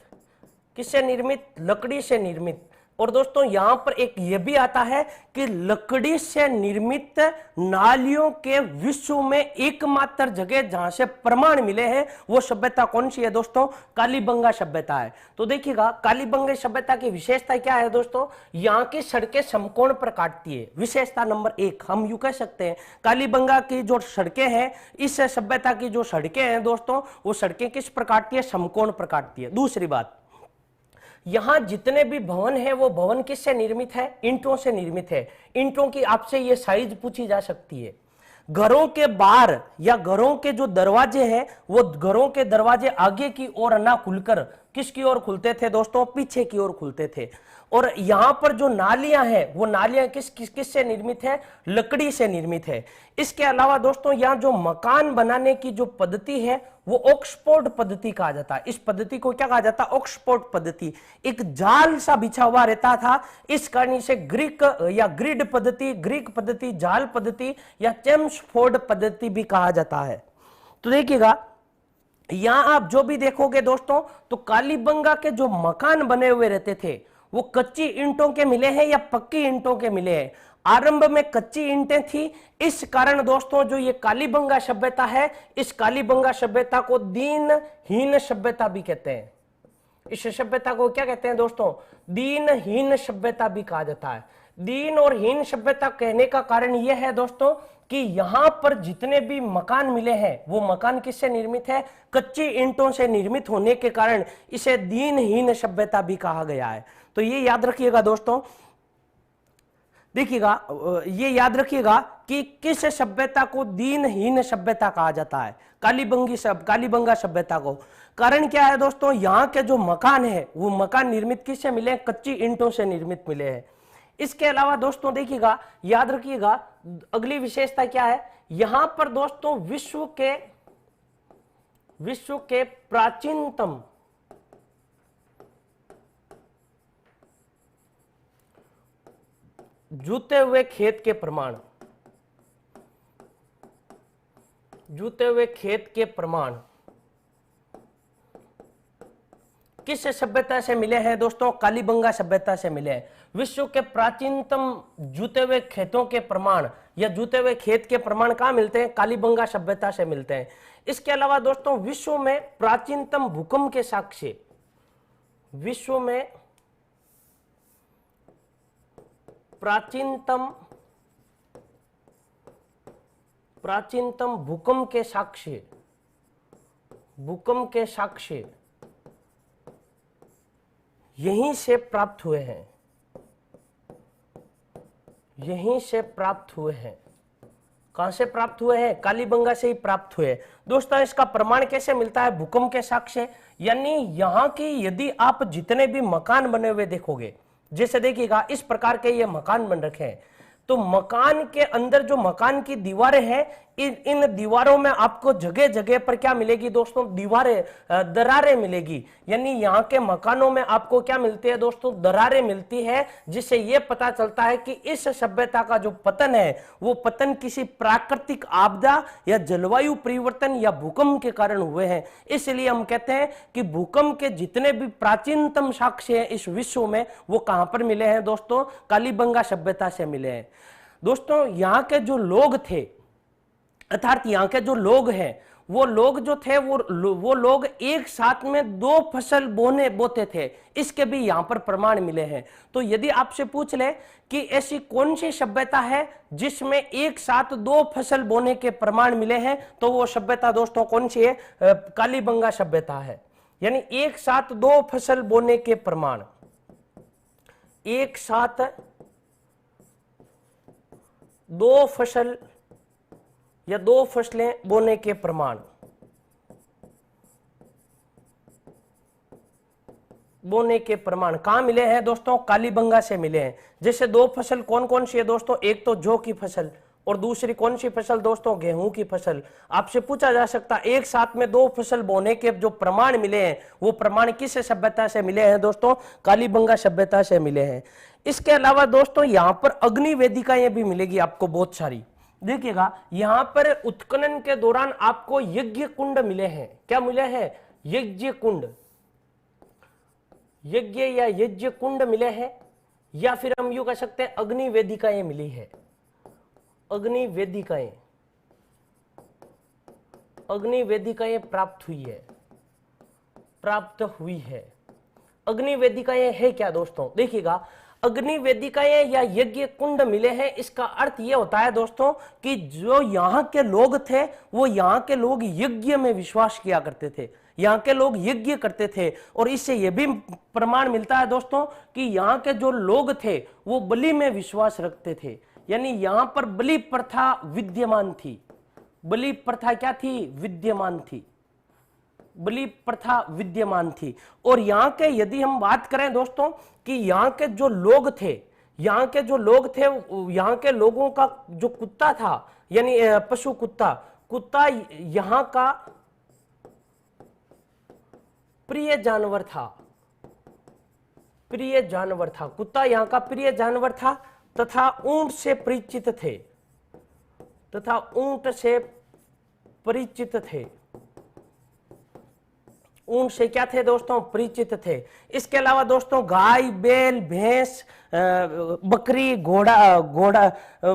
किससे निर्मित? लकड़ी से निर्मित। और दोस्तों यहां पर एक यह भी आता है कि लकड़ी से निर्मित नालियों के विश्व में एकमात्र जगह जहां से प्रमाण मिले हैं वो सभ्यता कौन सी है दोस्तों? कालीबंगा सभ्यता है। तो देखिएगा कालीबंगा सभ्यता की विशेषता क्या है दोस्तों? यहाँ की सड़कें समकोण पर काटती है, विशेषता नंबर 1 हम यूं कह सकते हैं। कालीबंगा की जो सड़कें हैं, इस सभ्यता की जो सड़कें हैं दोस्तों, वो सड़कें किस पर काटती है? समकोण पर काटती है। दूसरी बात, यहां जितने भी भवन है वो भवन किससे निर्मित है? ईंटों से निर्मित है। ईंटों की आपसे ये साइज पूछी जा सकती है। घरों के बाहर या घरों के जो दरवाजे हैं वो घरों के दरवाजे आगे की ओर ना खुलकर किसकी ओर खुलते थे दोस्तों? पीछे की ओर खुलते थे। और यहां पर जो नालियां हैं वो नालियां किससे निर्मित है? लकड़ी से निर्मित है। इसके अलावा दोस्तों यहां जो मकान बनाने की जो पद्धति है वो ऑक्सफोर्ड पद्धति कहा जाता है। इस पद्धति को क्या कहा जाता है? ऑक्सफोर्ड पद्धति। एक जाल सा बिछा हुआ रहता था, इस कारण इसे ग्रीक या ग्रिड पद्धति, ग्रीक पद्धति, जाल पद्धति या चेम्सफोर्ड पद्धति भी कहा जाता है। तो देखिएगा यहां आप जो भी देखोगे दोस्तों, तो कालीबंगा के जो मकान बने हुए रहते थे वो कच्ची ईंटों के मिले हैं या पक्की ईंटों के मिले हैं? आरंभ में कच्ची ईंटें थी, इस कारण दोस्तों जो ये कालीबंगा सभ्यता है, इस कालीबंगा सभ्यता को दीनहीन सभ्यता भी कहते हैं। इस सभ्यता को क्या कहते हैं दोस्तों? दीनहीन सभ्यता भी कहा जाता है। दीन और हीन सभ्यता कहने का कारण यह है दोस्तों कि यहां पर जितने भी मकान मिले हैं वो मकान किससे निर्मित है? कच्ची ईंटों से निर्मित होने के कारण इसे दीनहीन सभ्यता भी कहा गया है। तो ये याद रखिएगा दोस्तों, देखिएगा, ये याद रखिएगा कि किस सभ्यता को दीनहीन सभ्यता कहा जाता है? कालीबंगा सभ्यता को। कारण क्या है दोस्तों? यहाँ के जो मकान है वो मकान निर्मित किससे मिले? कच्ची ईंटों से निर्मित मिले हैं। इसके अलावा दोस्तों देखिएगा, याद रखिएगा, अगली विशेषता क्या है? यहां पर दोस्तों विश्व के प्राचीनतम जूते हुए खेत के प्रमाण किस सभ्यता से मिले हैं दोस्तों? कालीबंगा सभ्यता से मिले हैं। विश्व के प्राचीनतम जूते हुए खेतों के प्रमाण या जूते हुए खेत के प्रमाण कहां मिलते हैं? कालीबंगा सभ्यता से मिलते हैं। इसके अलावा दोस्तों विश्व में प्राचीनतम भूकंप के साक्ष्य, विश्व में प्राचीनतम भूकंप के साक्ष्य यहीं से प्राप्त हुए हैं, कहां से प्राप्त हुए हैं? कालीबंगा से ही प्राप्त हुए। दोस्तों इसका प्रमाण कैसे मिलता है? भूकंप के साक्ष्य, यानी यहां की यदि आप जितने भी मकान बने हुए देखोगे, जैसे देखिएगा इस प्रकार के ये मकान बन रखे हैं, तो मकान के अंदर जो मकान की दीवारें हैं, इन दीवारों में आपको जगह जगह पर क्या मिलेगी दोस्तों? दरारें मिलेगी। यानी यहाँ के मकानों में आपको क्या मिलती है दोस्तों? दरारें मिलती है, जिससे यह पता चलता है कि इस सभ्यता का जो पतन है वो पतन किसी प्राकृतिक आपदा या जलवायु परिवर्तन या भूकंप के कारण हुए हैं। इसलिए हम कहते हैं कि भूकंप के जितने भी प्राचीनतम साक्ष्य हैं इस विश्व में वो कहां पर मिले हैं दोस्तों? कालीबंगा सभ्यता से मिले हैं। दोस्तों यहाँ के जो लोग थे, अर्थात यहाँ के जो लोग हैं, वो लोग जो थे वो लोग एक साथ में 2 फसल बोते थे, इसके भी यहाँ पर प्रमाण मिले हैं। तो यदि आपसे पूछ ले कि ऐसी कौन सी सभ्यता है जिसमें एक साथ 2 फसल बोने के प्रमाण मिले हैं, तो वो सभ्यता दोस्तों कौन सी है? कालीबंगा सभ्यता है। यानी एक साथ 2 फसल बोने के प्रमाण, एक साथ 2 फसल या 2 फसलें बोने के प्रमाण, कहां मिले हैं दोस्तों? कालीबंगा से मिले हैं। जैसे 2 फसल कौन कौन सी है दोस्तों? एक तो जौ की फसल और दूसरी कौन सी फसल दोस्तों? गेहूं की फसल। आपसे पूछा जा सकता है एक साथ में 2 फसल बोने के जो प्रमाण मिले हैं वो प्रमाण किस सभ्यता से मिले हैं दोस्तों? कालीबंगा सभ्यता से मिले हैं। इसके अलावा दोस्तों यहां पर अग्नि वेदिकाएं भी मिलेगी आपको बहुत सारी। देखिएगा यहां पर उत्खनन के दौरान आपको यज्ञ कुंड मिले हैं। क्या मिले हैं? यज्ञ कुंड, यज्ञ या यज्ञ कुंड मिले हैं, या फिर हम यूं कह सकते हैं अग्नि वेदिकाएं मिली है। अग्नि वेदिकाएं प्राप्त हुई है। अग्नि वेदिकाएं है क्या दोस्तों? देखिएगा अग्नि वेदिकाएं या यज्ञ कुंड मिले हैं, इसका अर्थ यह होता है दोस्तों कि जो यहाँ के लोग थे वो यहाँ के लोग यज्ञ में विश्वास किया करते थे, यहाँ के लोग यज्ञ करते थे। और इससे यह भी प्रमाण मिलता है दोस्तों कि यहाँ के जो लोग थे वो बलि में विश्वास रखते थे। यानी यहाँ पर बलि प्रथा विद्यमान थी। बलि प्रथा क्या थी? विद्यमान थी। बलि प्रथा विद्यमान थी। और यहाँ के यदि हम बात करें दोस्तों कि यहाँ के जो लोग थे, यहाँ के लोगों का जो कुत्ता था, यानी पशु कुत्ता यहाँ का प्रिय जानवर था। कुत्ता यहाँ का प्रिय जानवर था तथा ऊंट से परिचित थे। ऊन से क्या थे दोस्तों, परिचित थे। इसके अलावा दोस्तों गाय, बैल, भैंस, बकरी,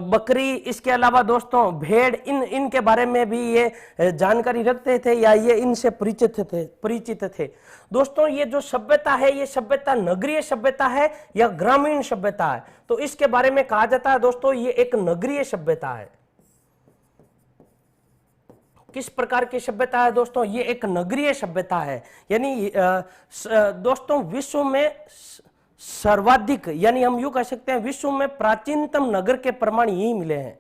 बकरी, इसके अलावा दोस्तों भेड़, इनके बारे में भी ये जानकारी रखते थे या ये इनसे परिचित थे। दोस्तों ये जो सभ्यता है, ये सभ्यता नगरीय सभ्यता है या ग्रामीण सभ्यता है, तो इसके बारे में कहा जाता है दोस्तों ये एक नगरीय सभ्यता है। किस प्रकार की सभ्यता है दोस्तों, ये एक नगरीय सभ्यता है। यानी दोस्तों विश्व में सर्वाधिक, यानी हम यूं कह सकते हैं विश्व में प्राचीनतम नगर के प्रमाण यही मिले हैं।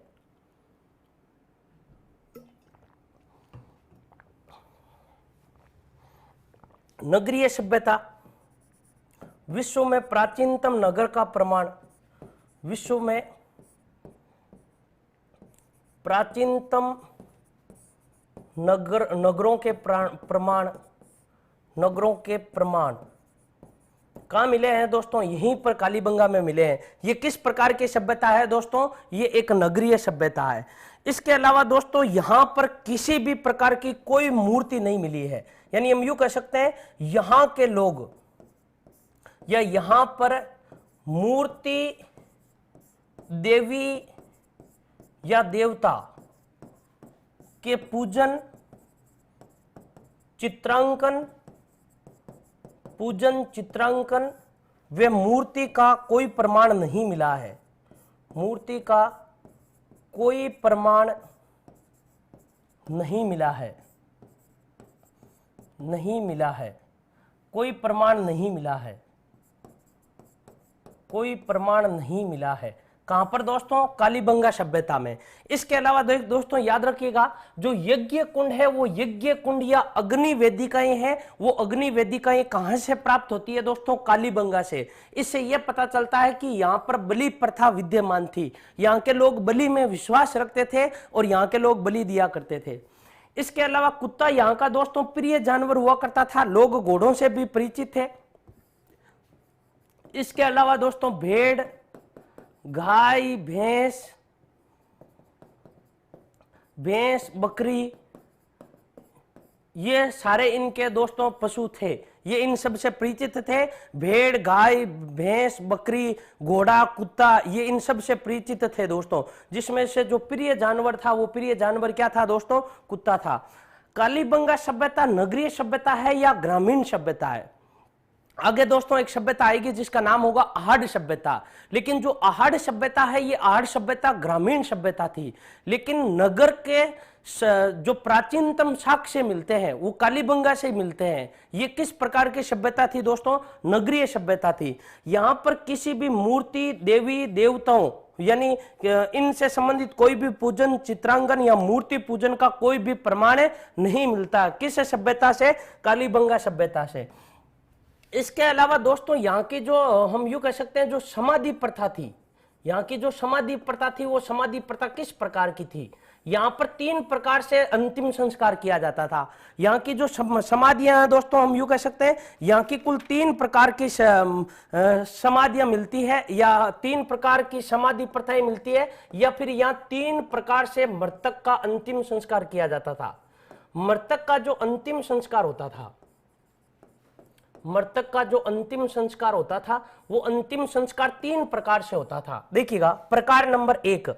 नगरीय सभ्यता, विश्व में प्राचीनतम नगर का प्रमाण, विश्व में प्राचीनतम नगरों के प्रमाण, नगरों के प्रमाण कहाँ मिले हैं दोस्तों, यहीं पर कालीबंगा में मिले हैं। ये किस प्रकार की सभ्यता है दोस्तों, ये एक नगरीय सभ्यता है। इसके अलावा दोस्तों यहां पर किसी भी प्रकार की कोई मूर्ति नहीं मिली है, यानी हम यूं कह सकते हैं यहां के लोग या यहां पर मूर्ति, देवी या देवता के पूजन, चित्रांकन वे मूर्ति का कोई प्रमाण नहीं मिला है। मूर्ति का कोई प्रमाण नहीं मिला है, कोई प्रमाण नहीं मिला है, कोई प्रमाण नहीं मिला है। कहां पर दोस्तों, कालीबंगा सभ्यता में। इसके अलावा दोस्तों याद रखिएगा जो यज्ञ कुंड है वो यज्ञ कुंड या अग्नि वेदिकाएं हैं, वो अग्नि वेदिकाएं कहां से प्राप्त होती है दोस्तों, कालीबंगा से। इससे यह पता चलता है कि यहां पर बलि प्रथा विद्यमान थी, यहां के लोग बलि में विश्वास रखते थे और यहां के लोग बलि दिया करते थे। इसके अलावा कुत्ता यहां का दोस्तों प्रिय जानवर हुआ करता था, लोग घोड़ों से भी परिचित थे। इसके अलावा दोस्तों भेड़, गाय, भैंस, बकरी, ये सारे इनके दोस्तों पशु थे, ये इन सब से परिचित थे। भेड़, गाय, भैंस, बकरी, घोड़ा, कुत्ता, ये इन सब से परिचित थे दोस्तों, जिसमें से जो प्रिय जानवर था वो प्रिय जानवर क्या था दोस्तों, कुत्ता था। कालीबंगा सभ्यता नगरीय सभ्यता है या ग्रामीण सभ्यता है। आगे दोस्तों एक सभ्यता आएगी जिसका नाम होगा आहड़ सभ्यता। लेकिन जो आहड़ सभ्यता है ये आहड़ सभ्यता ग्रामीण सभ्यता थी, लेकिन नगर के जो प्राचीनतम साक्ष्य मिलते हैं वो कालीबंगा से मिलते हैं। ये किस प्रकार की सभ्यता थी दोस्तों, नगरीय सभ्यता थी। यहां पर किसी भी मूर्ति, देवी देवताओं यानी इनसे संबंधित कोई भी पूजन, चित्रांकन या मूर्ति पूजन का कोई भी प्रमाण नहीं मिलता। किस सभ्यता से, कालीबंगा सभ्यता से। इसके अलावा दोस्तों यहाँ की जो हम यूं कह सकते हैं जो समाधि प्रथा थी, यहाँ की जो समाधि प्रथा थी वो समाधि प्रथा किस प्रकार की थी। यहाँ पर 3 प्रकार से अंतिम संस्कार किया जाता था। यहाँ की जो समाधियां हैं दोस्तों हम यूं कह सकते हैं यहाँ की कुल 3 प्रकार की समाधियां मिलती है या 3 प्रकार की समाधि प्रथाएं मिलती है, या फिर यहाँ 3 प्रकार से मृतक का अंतिम संस्कार किया जाता था। मृतक का जो अंतिम संस्कार होता था, मृतक का जो अंतिम संस्कार होता था वो अंतिम संस्कार 3 प्रकार से होता था। देखिएगा, प्रकार नंबर 1,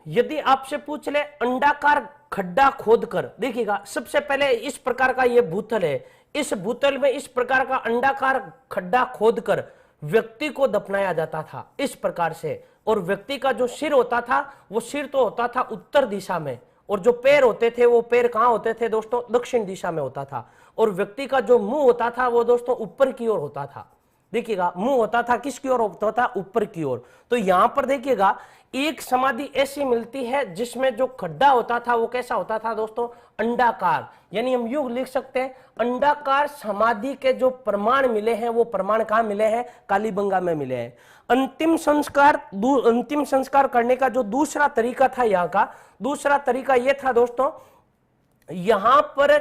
यदि आपसे पूछ ले अंडाकार खड्डा खोदकर, देखिएगा सबसे पहले इस प्रकार का ये भूतल है, इस भूतल में इस प्रकार का अंडाकार खड्डा खोदकर व्यक्ति को दफनाया जाता था इस प्रकार से। और व्यक्ति का जो सिर होता था वो सिर तो होता था उत्तर दिशा में, और जो पैर होते थे वो पैर कहां होते थे दोस्तों, दक्षिण दिशा में होता था। और व्यक्ति का जो मुंह होता था वो दोस्तों ऊपर की ओर होता था। देखिएगा मुंह होता था किसकी ओर होता था, ऊपर की ओर। तो यहां पर देखिएगा एक समाधि ऐसी मिलती है जिसमें जो खड्डा होता था वो कैसा होता था दोस्तों, अंडाकार। यानी हम यूं लिख सकते हैं अंडाकार समाधि के जो प्रमाण मिले हैं वो प्रमाण कहां मिले हैं, कालीबंगा में मिले हैं। अंतिम संस्कार करने का जो दूसरा तरीका था, यहाँ का दूसरा तरीका यह था दोस्तों, यहां पर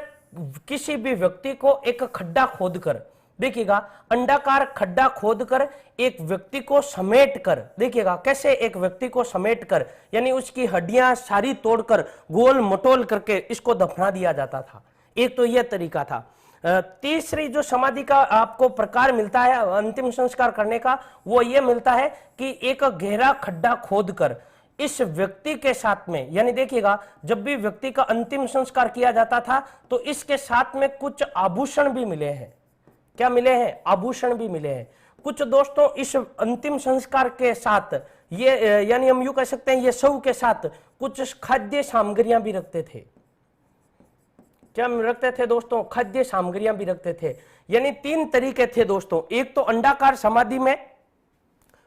किसी भी व्यक्ति को एक खड्डा खोदकर, देखिएगा अंडाकार खड्डा खोदकर एक व्यक्ति को समेटकर, देखिएगा कैसे एक व्यक्ति को समेटकर, यानी उसकी हड्डियां सारी तोड़कर गोल मटोल करके इसको दफना दिया जाता था। एक तो यह तरीका था। तीसरी जो समाधि का आपको प्रकार मिलता है अंतिम संस्कार करने का, वो ये मिलता है कि एक गहरा खड्डा खोदकर इस व्यक्ति के साथ में, यानी देखिएगा जब भी व्यक्ति का अंतिम संस्कार किया जाता था तो इसके साथ में कुछ आभूषण भी मिले हैं। क्या मिले हैं? आभूषण भी मिले हैं कुछ दोस्तों। इस अंतिम संस्कार के साथ ये यानी हम यूं कह सकते हैं ये शव के साथ कुछ खाद्य सामग्रियां भी रखते थे। क्या रखते थे दोस्तों? खाद्य सामग्रियां भी रखते थे। यानी तीन तरीके थे दोस्तों। एक तो अंडाकार समाधि में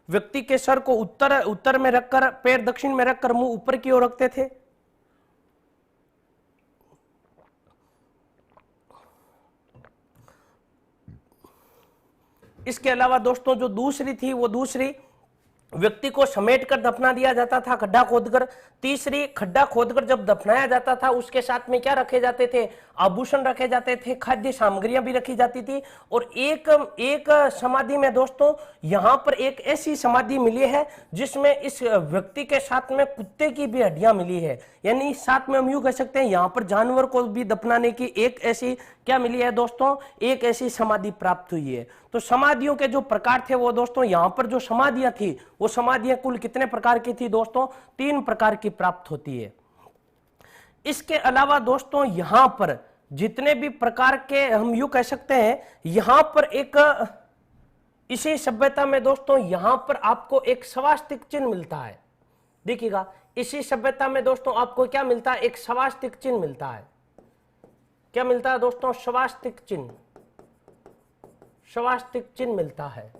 व्यक्ति के सर को उत्तर में रखकर, पैर दक्षिण में रखकर, मुंह ऊपर की ओर रखते थे। इसके अलावा दोस्तों जो दूसरी थी वो दूसरी व्यक्ति को समेट कर दफना दिया जाता था खड्डा खोदकर। तीसरी, खड्डा खोदकर जब दफनाया जाता था उसके साथ में क्या रखे जाते थे? आभूषण रखे जाते थे, खाद्य सामग्रियां भी रखी जाती थी। और एक समाधि में दोस्तों यहां पर एक ऐसी समाधि मिली है जिसमें इस व्यक्ति के साथ में कुत्ते की भी हड्डियां मिली है। यानी साथ में हम यूं कह सकते हैं यहां पर जानवर को भी दफनाने की एक ऐसी क्या मिली है दोस्तों? एक ऐसी समाधि प्राप्त हुई है। तो समाधियों के जो प्रकार थे वो दोस्तों, यहां पर जो समाधियां थी वो समाधियां कुल कितने प्रकार की थी दोस्तों? 3 प्रकार की प्राप्त होती है। इसके अलावा दोस्तों यहां पर जितने भी प्रकार के हम यूं कह सकते हैं, यहां पर एक इसी सभ्यता में दोस्तों यहां पर आपको एक स्वास्तिक चिन्ह मिलता है। देखिएगा इसी सभ्यता में दोस्तों आपको क्या मिलता है? एक स्वास्तिक चिन्ह मिलता है। क्या मिलता है दोस्तों? स्वास्तिक चिन्ह। स्वास्तिक चिन्ह मिलता है।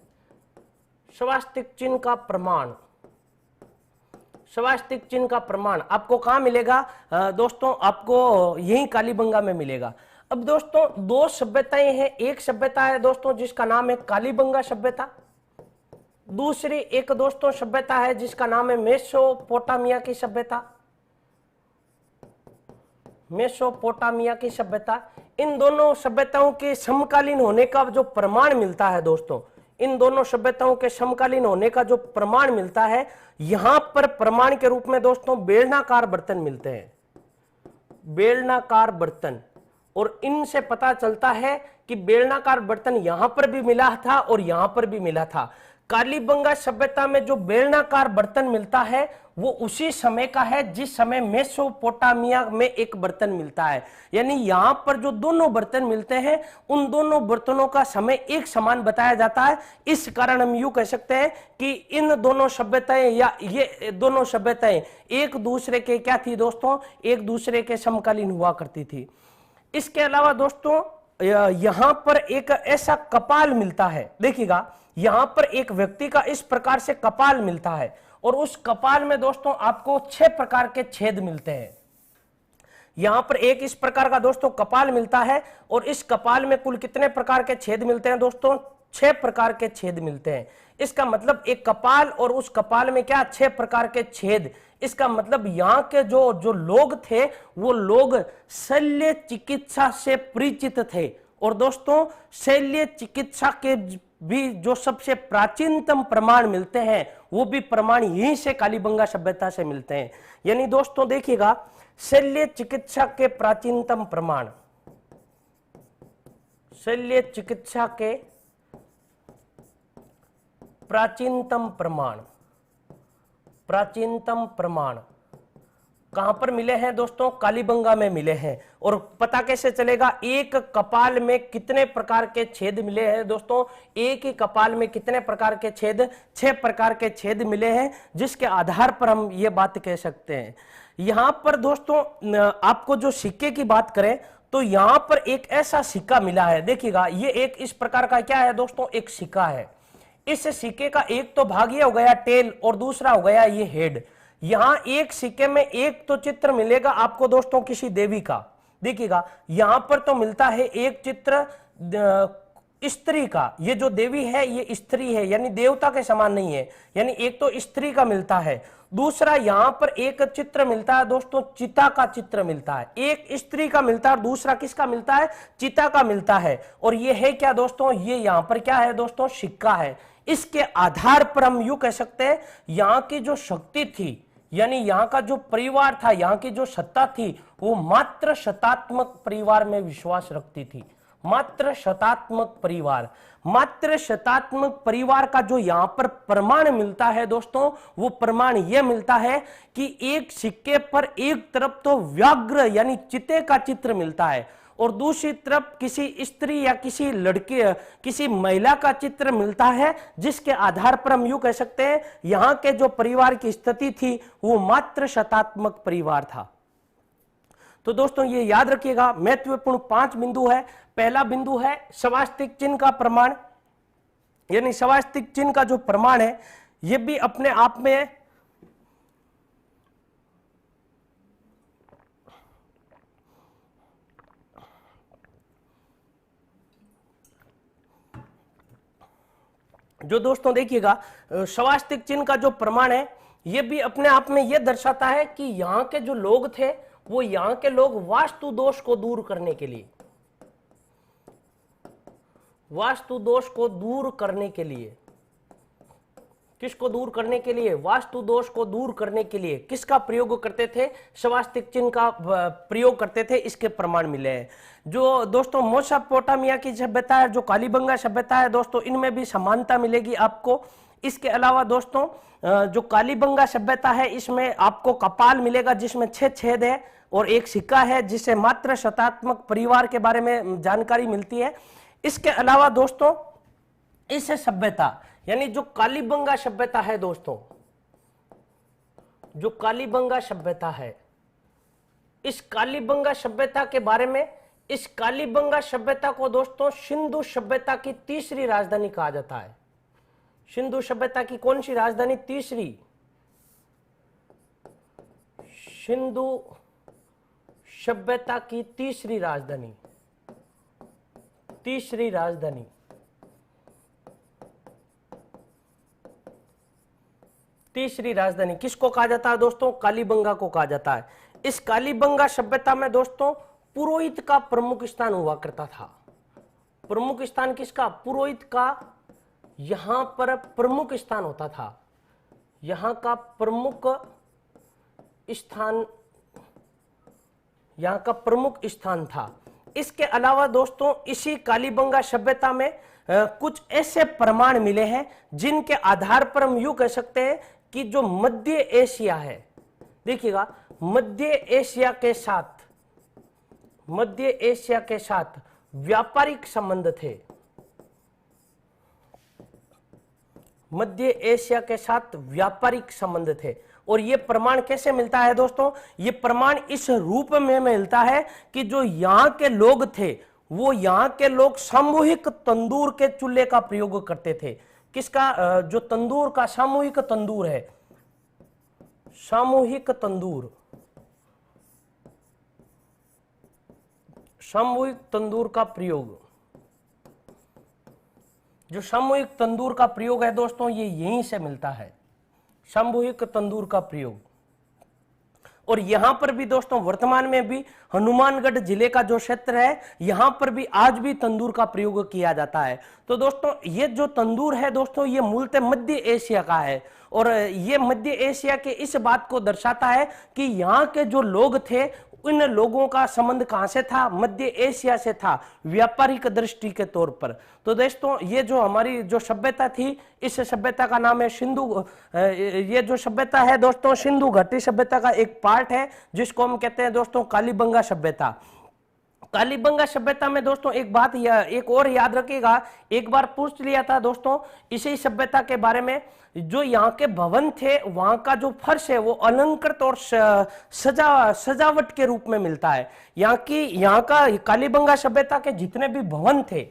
स्वास्तिक चिन्ह का प्रमाण, स्वास्तिक चिन्ह का प्रमाण आपको कहां मिलेगा दोस्तों? आपको यही कालीबंगा में मिलेगा। अब दोस्तों दो सभ्यताएं हैं। एक सभ्यता है दोस्तों जिसका नाम है कालीबंगा सभ्यता। दूसरी एक दोस्तों सभ्यता है जिसका नाम है मेसोपोटामिया की सभ्यता। मेसोपोटामिया की सभ्यता। इन दोनों सभ्यताओं के समकालीन होने का जो प्रमाण मिलता है दोस्तों, इन दोनों सभ्यताओं के समकालीन होने का जो प्रमाण मिलता है, यहां पर प्रमाण के रूप में दोस्तों बेलनाकार बर्तन मिलते हैं। बेलनाकार बर्तन। और इनसे पता चलता है कि बेलनाकार बर्तन यहां पर भी मिला था और यहां पर भी मिला था। कालीबंगा सभ्यता में जो बेलनाकार बर्तन मिलता है वो उसी समय का है जिस समय मेसोपोटामिया में एक बर्तन मिलता है। यानी यहां पर जो दोनों बर्तन मिलते हैं उन दोनों बर्तनों का समय एक समान बताया जाता है। इस कारण हम यूं कह सकते हैं कि इन दोनों सभ्यताएं या ये दोनों सभ्यताएं एक दूसरे के क्या थी दोस्तों? एक दूसरे के समकालीन हुआ करती थी। इसके अलावा दोस्तों यहां पर एक ऐसा कपाल मिलता है। देखिएगा यहां पर एक व्यक्ति का इस प्रकार से कपाल मिलता है और उस कपाल में दोस्तों आपको 6 प्रकार के छेद मिलते हैं। यहां पर एक इस प्रकार का दोस्तों कपाल मिलता है और इस कपाल में कुल कितने प्रकार के छेद मिलते हैं दोस्तों? 6 प्रकार के छेद मिलते हैं। इसका मतलब एक कपाल और उस कपाल में क्या 6 प्रकार के छेद। इसका मतलब यहाँ के जो लोग थे वो लोग शल्य चिकित्सा से परिचित थे। और दोस्तों शल्य चिकित्सा के भी जो सबसे प्राचीनतम प्रमाण मिलते हैं वो भी प्रमाण यहीं से कालीबंगा सभ्यता से मिलते हैं। यानी दोस्तों देखिएगा शल्य चिकित्सा के प्राचीनतम प्रमाण, शल्य चिकित्सा के प्राचीनतम प्रमाण, प्राचीनतम प्रमाण कहां पर मिले हैं दोस्तों? कालीबंगा में मिले हैं। और पता कैसे चलेगा? एक कपाल में कितने प्रकार के छेद मिले हैं दोस्तों? एक ही कपाल में कितने प्रकार के छेद? 6 प्रकार के छेद मिले हैं, जिसके आधार पर हम ये बात कह सकते हैं। यहां पर दोस्तों आपको जो सिक्के की बात करें तो यहां पर एक ऐसा सिक्का मिला है। देखिएगा ये एक इस प्रकार का क्या है दोस्तों? एक सिक्का है। इस सिक्के का एक तो भाग ये हो गया टेल और दूसरा हो गया ये हेड। यहां एक सिक्के में एक तो चित्र मिलेगा आपको दोस्तों किसी देवी का। देखिएगा यहां पर तो मिलता है एक चित्र स्त्री का। ये जो देवी है ये स्त्री है, यानी देवता के समान नहीं है। यानी एक तो स्त्री का मिलता है, दूसरा यहां पर एक चित्र मिलता है दोस्तों, चिता का चित्र मिलता है। एक स्त्री का मिलता है और दूसरा किसका मिलता है? चिता का मिलता है। और ये है क्या दोस्तों? ये यहां पर क्या है दोस्तों? सिक्का है। इसके आधार पर हम यूं कह सकते हैं यहां की जो शक्ति थी, यानी यहां का जो परिवार था, यहां की जो सत्ता थी, वो मात्र सत्तात्मक परिवार में विश्वास रखती थी। मात्र शतात्मक परिवार। मात्र शतात्मक परिवार का जो यहां पर प्रमाण मिलता है दोस्तों, वो प्रमाण यह मिलता है कि एक सिक्के पर एक तरफ तो व्याघ्र यानी चिते का चित्र मिलता है और दूसरी तरफ किसी स्त्री या किसी लड़की, किसी महिला का चित्र मिलता है, जिसके आधार पर हम यूं कह सकते हैं यहां के जो परिवार की स्थिति थी वो मात्र शतात्मक परिवार था। तो दोस्तों ये याद रखिएगा, महत्वपूर्ण 5 बिंदु है। पहला बिंदु है स्वास्तिक चिन्ह का प्रमाण, यानी स्वास्तिक चिन्ह का जो प्रमाण है ये भी अपने आप में जो दोस्तों देखिएगा स्वास्तिक चिन्ह का जो प्रमाण है ये भी अपने आप में यह दर्शाता है कि यहां के जो लोग थे वो यहां के लोग वास्तु दोष को दूर करने के लिए, वास्तु दोष को दूर करने के लिए, किसको दूर करने के लिए? वास्तु दोष को दूर करने के लिए किसका प्रयोग करते थे? स्वास्तिक चिन्ह का प्रयोग करते थे। इसके प्रमाण मिले हैं। जो दोस्तों मेसोपोटामिया की सभ्यता है, जो कालीबंगा सभ्यता है दोस्तों, इनमें भी समानता मिलेगी आपको। इसके अलावा दोस्तों जो कालीबंगा सभ्यता है इसमें आपको कपाल मिलेगा जिसमें 6 छेद है और एक सिक्का है जिससे मात्र शतात्मक परिवार के बारे में जानकारी मिलती है। इसके अलावा दोस्तों इस सभ्यता यानी जो कालीबंगा सभ्यता है दोस्तों, जो कालीबंगा सभ्यता है, इस कालीबंगा सभ्यता के बारे में, इस कालीबंगा सभ्यता को दोस्तों सिंधु सभ्यता की तीसरी राजधानी कहा जाता है। सिंधु सभ्यता की कौन सी राजधानी? तीसरी, सिंधु सभ्यता की तीसरी राजधानी, तीसरी राजधानी। तीसरी राजधानी किसको कहा जाता है दोस्तों? कालीबंगा को कहा जाता है। इस कालीबंगा सभ्यता में दोस्तों पुरोहित का प्रमुख स्थान हुआ करता था। प्रमुख स्थान किसका? पुरोहित का यहां पर प्रमुख स्थान होता था। यहां का प्रमुख स्थान, यहां का प्रमुख स्थान था। इसके अलावा दोस्तों इसी कालीबंगा सभ्यता में कुछ ऐसे प्रमाण मिले हैं जिनके आधार पर हम यूं कह सकते हैं कि जो मध्य एशिया है, देखिएगा मध्य एशिया के साथ, मध्य एशिया के साथ व्यापारिक संबंध थे। मध्य एशिया के साथ व्यापारिक संबंध थे। और यह प्रमाण कैसे मिलता है दोस्तों? यह प्रमाण इस रूप में मिलता है कि जो यहां के लोग थे वो यहां के लोग सामूहिक तंदूर के चूल्हे का प्रयोग करते थे। किसका? जो तंदूर का सामूहिक तंदूर है, सामूहिक तंदूर, सामूहिक तंदूर का प्रयोग, जो सामूहिक तंदूर का प्रयोग है दोस्तों ये यहीं से मिलता है, सामूहिक तंदूर का प्रयोग। और यहां पर भी दोस्तों वर्तमान में भी हनुमानगढ़ जिले का जो क्षेत्र है यहां पर भी आज भी तंदूर का प्रयोग किया जाता है। तो दोस्तों ये जो तंदूर है दोस्तों ये मूलतः मध्य एशिया का है और ये मध्य एशिया के इस बात को दर्शाता है कि यहाँ के जो लोग थे इन लोगों का संबंध कहां से था? मध्य एशिया से था, व्यापारिक दृष्टि के तौर पर। तो दोस्तों ये जो हमारी जो सभ्यता थी इस सभ्यता का नाम है सिंधु। ये जो सभ्यता है दोस्तों सिंधु घाटी सभ्यता का एक पार्ट है जिसको हम कहते हैं दोस्तों कालीबंगा सभ्यता। कालीबंगा सभ्यता में दोस्तों एक बात एक और याद रखिएगा, एक बार पूछ लिया था दोस्तों इसी सभ्यता के बारे में, जो यहाँ के भवन थे वहां का जो फर्श है वो अलंकृत और सजावट के रूप में मिलता है। यहाँ का कालीबंगा सभ्यता के जितने भी भवन थे,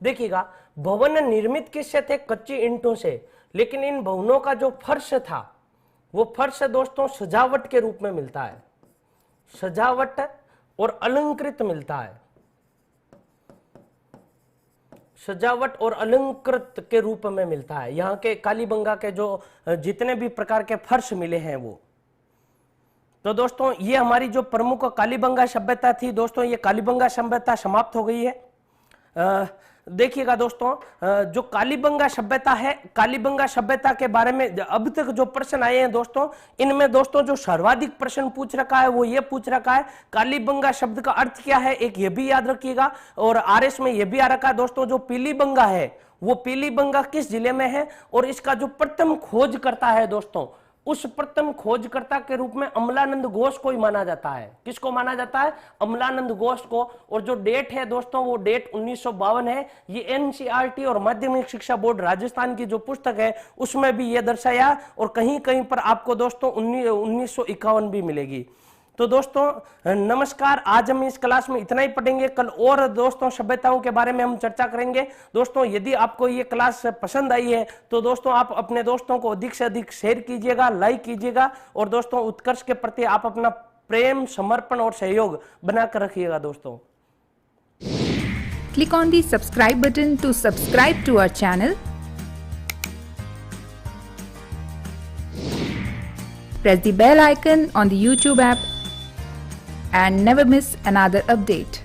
देखिएगा भवन निर्मित किससे थे? कच्ची ईंटों से। लेकिन इन भवनों का जो फर्श था वो फर्श दोस्तों सजावट के रूप में मिलता है, सजावट और अलंकृत मिलता है, सजावट और अलंकृत के रूप में मिलता है। यहाँ के कालीबंगा के जो जितने भी प्रकार के फर्श मिले हैं वो। तो दोस्तों ये हमारी जो प्रमुख कालीबंगा सभ्यता थी दोस्तों, ये कालीबंगा सभ्यता समाप्त हो गई है। देखिएगा दोस्तों, जो कालीबंगा सभ्यता है, कालीबंगा सभ्यता के बारे में अब तक जो प्रश्न आए हैं दोस्तों, इनमें दोस्तों जो सर्वाधिक प्रश्न पूछ रखा है वो ये पूछ रखा है कालीबंगा शब्द का अर्थ क्या है, एक ये भी याद रखिएगा। और आरएस में ये भी आ रखा है दोस्तों, जो पीलीबंगा है वो पीलीबंगा किस जिले में है, और इसका जो प्रथम खोज करता है दोस्तों, उस प्रथम खोजकर्ता के रूप में अमलानंद घोष को ही माना जाता है। किसको माना जाता है? अमलानंद घोष को। और जो डेट है दोस्तों वो डेट 1952 है। ये एनसीईआरटी और माध्यमिक शिक्षा बोर्ड राजस्थान की जो पुस्तक है उसमें भी ये दर्शाया, और कहीं कहीं पर आपको दोस्तों 1951 भी मिलेगी। तो दोस्तों नमस्कार, आज हम इस क्लास में इतना ही पढ़ेंगे। कल और दोस्तों सभ्यताओं के बारे में हम चर्चा करेंगे। दोस्तों यदि आपको ये क्लास पसंद आई है तो दोस्तों आप अपने दोस्तों को अधिक से अधिक शेयर कीजिएगा, लाइक कीजिएगा, और दोस्तों उत्कर्ष के प्रति आप अपना प्रेम, समर्पण और सहयोग बनाकर रखिएगा दोस्तों। Click on the subscribe button to subscribe to our channel. Press the bell icon on the YouTube app and never miss another update.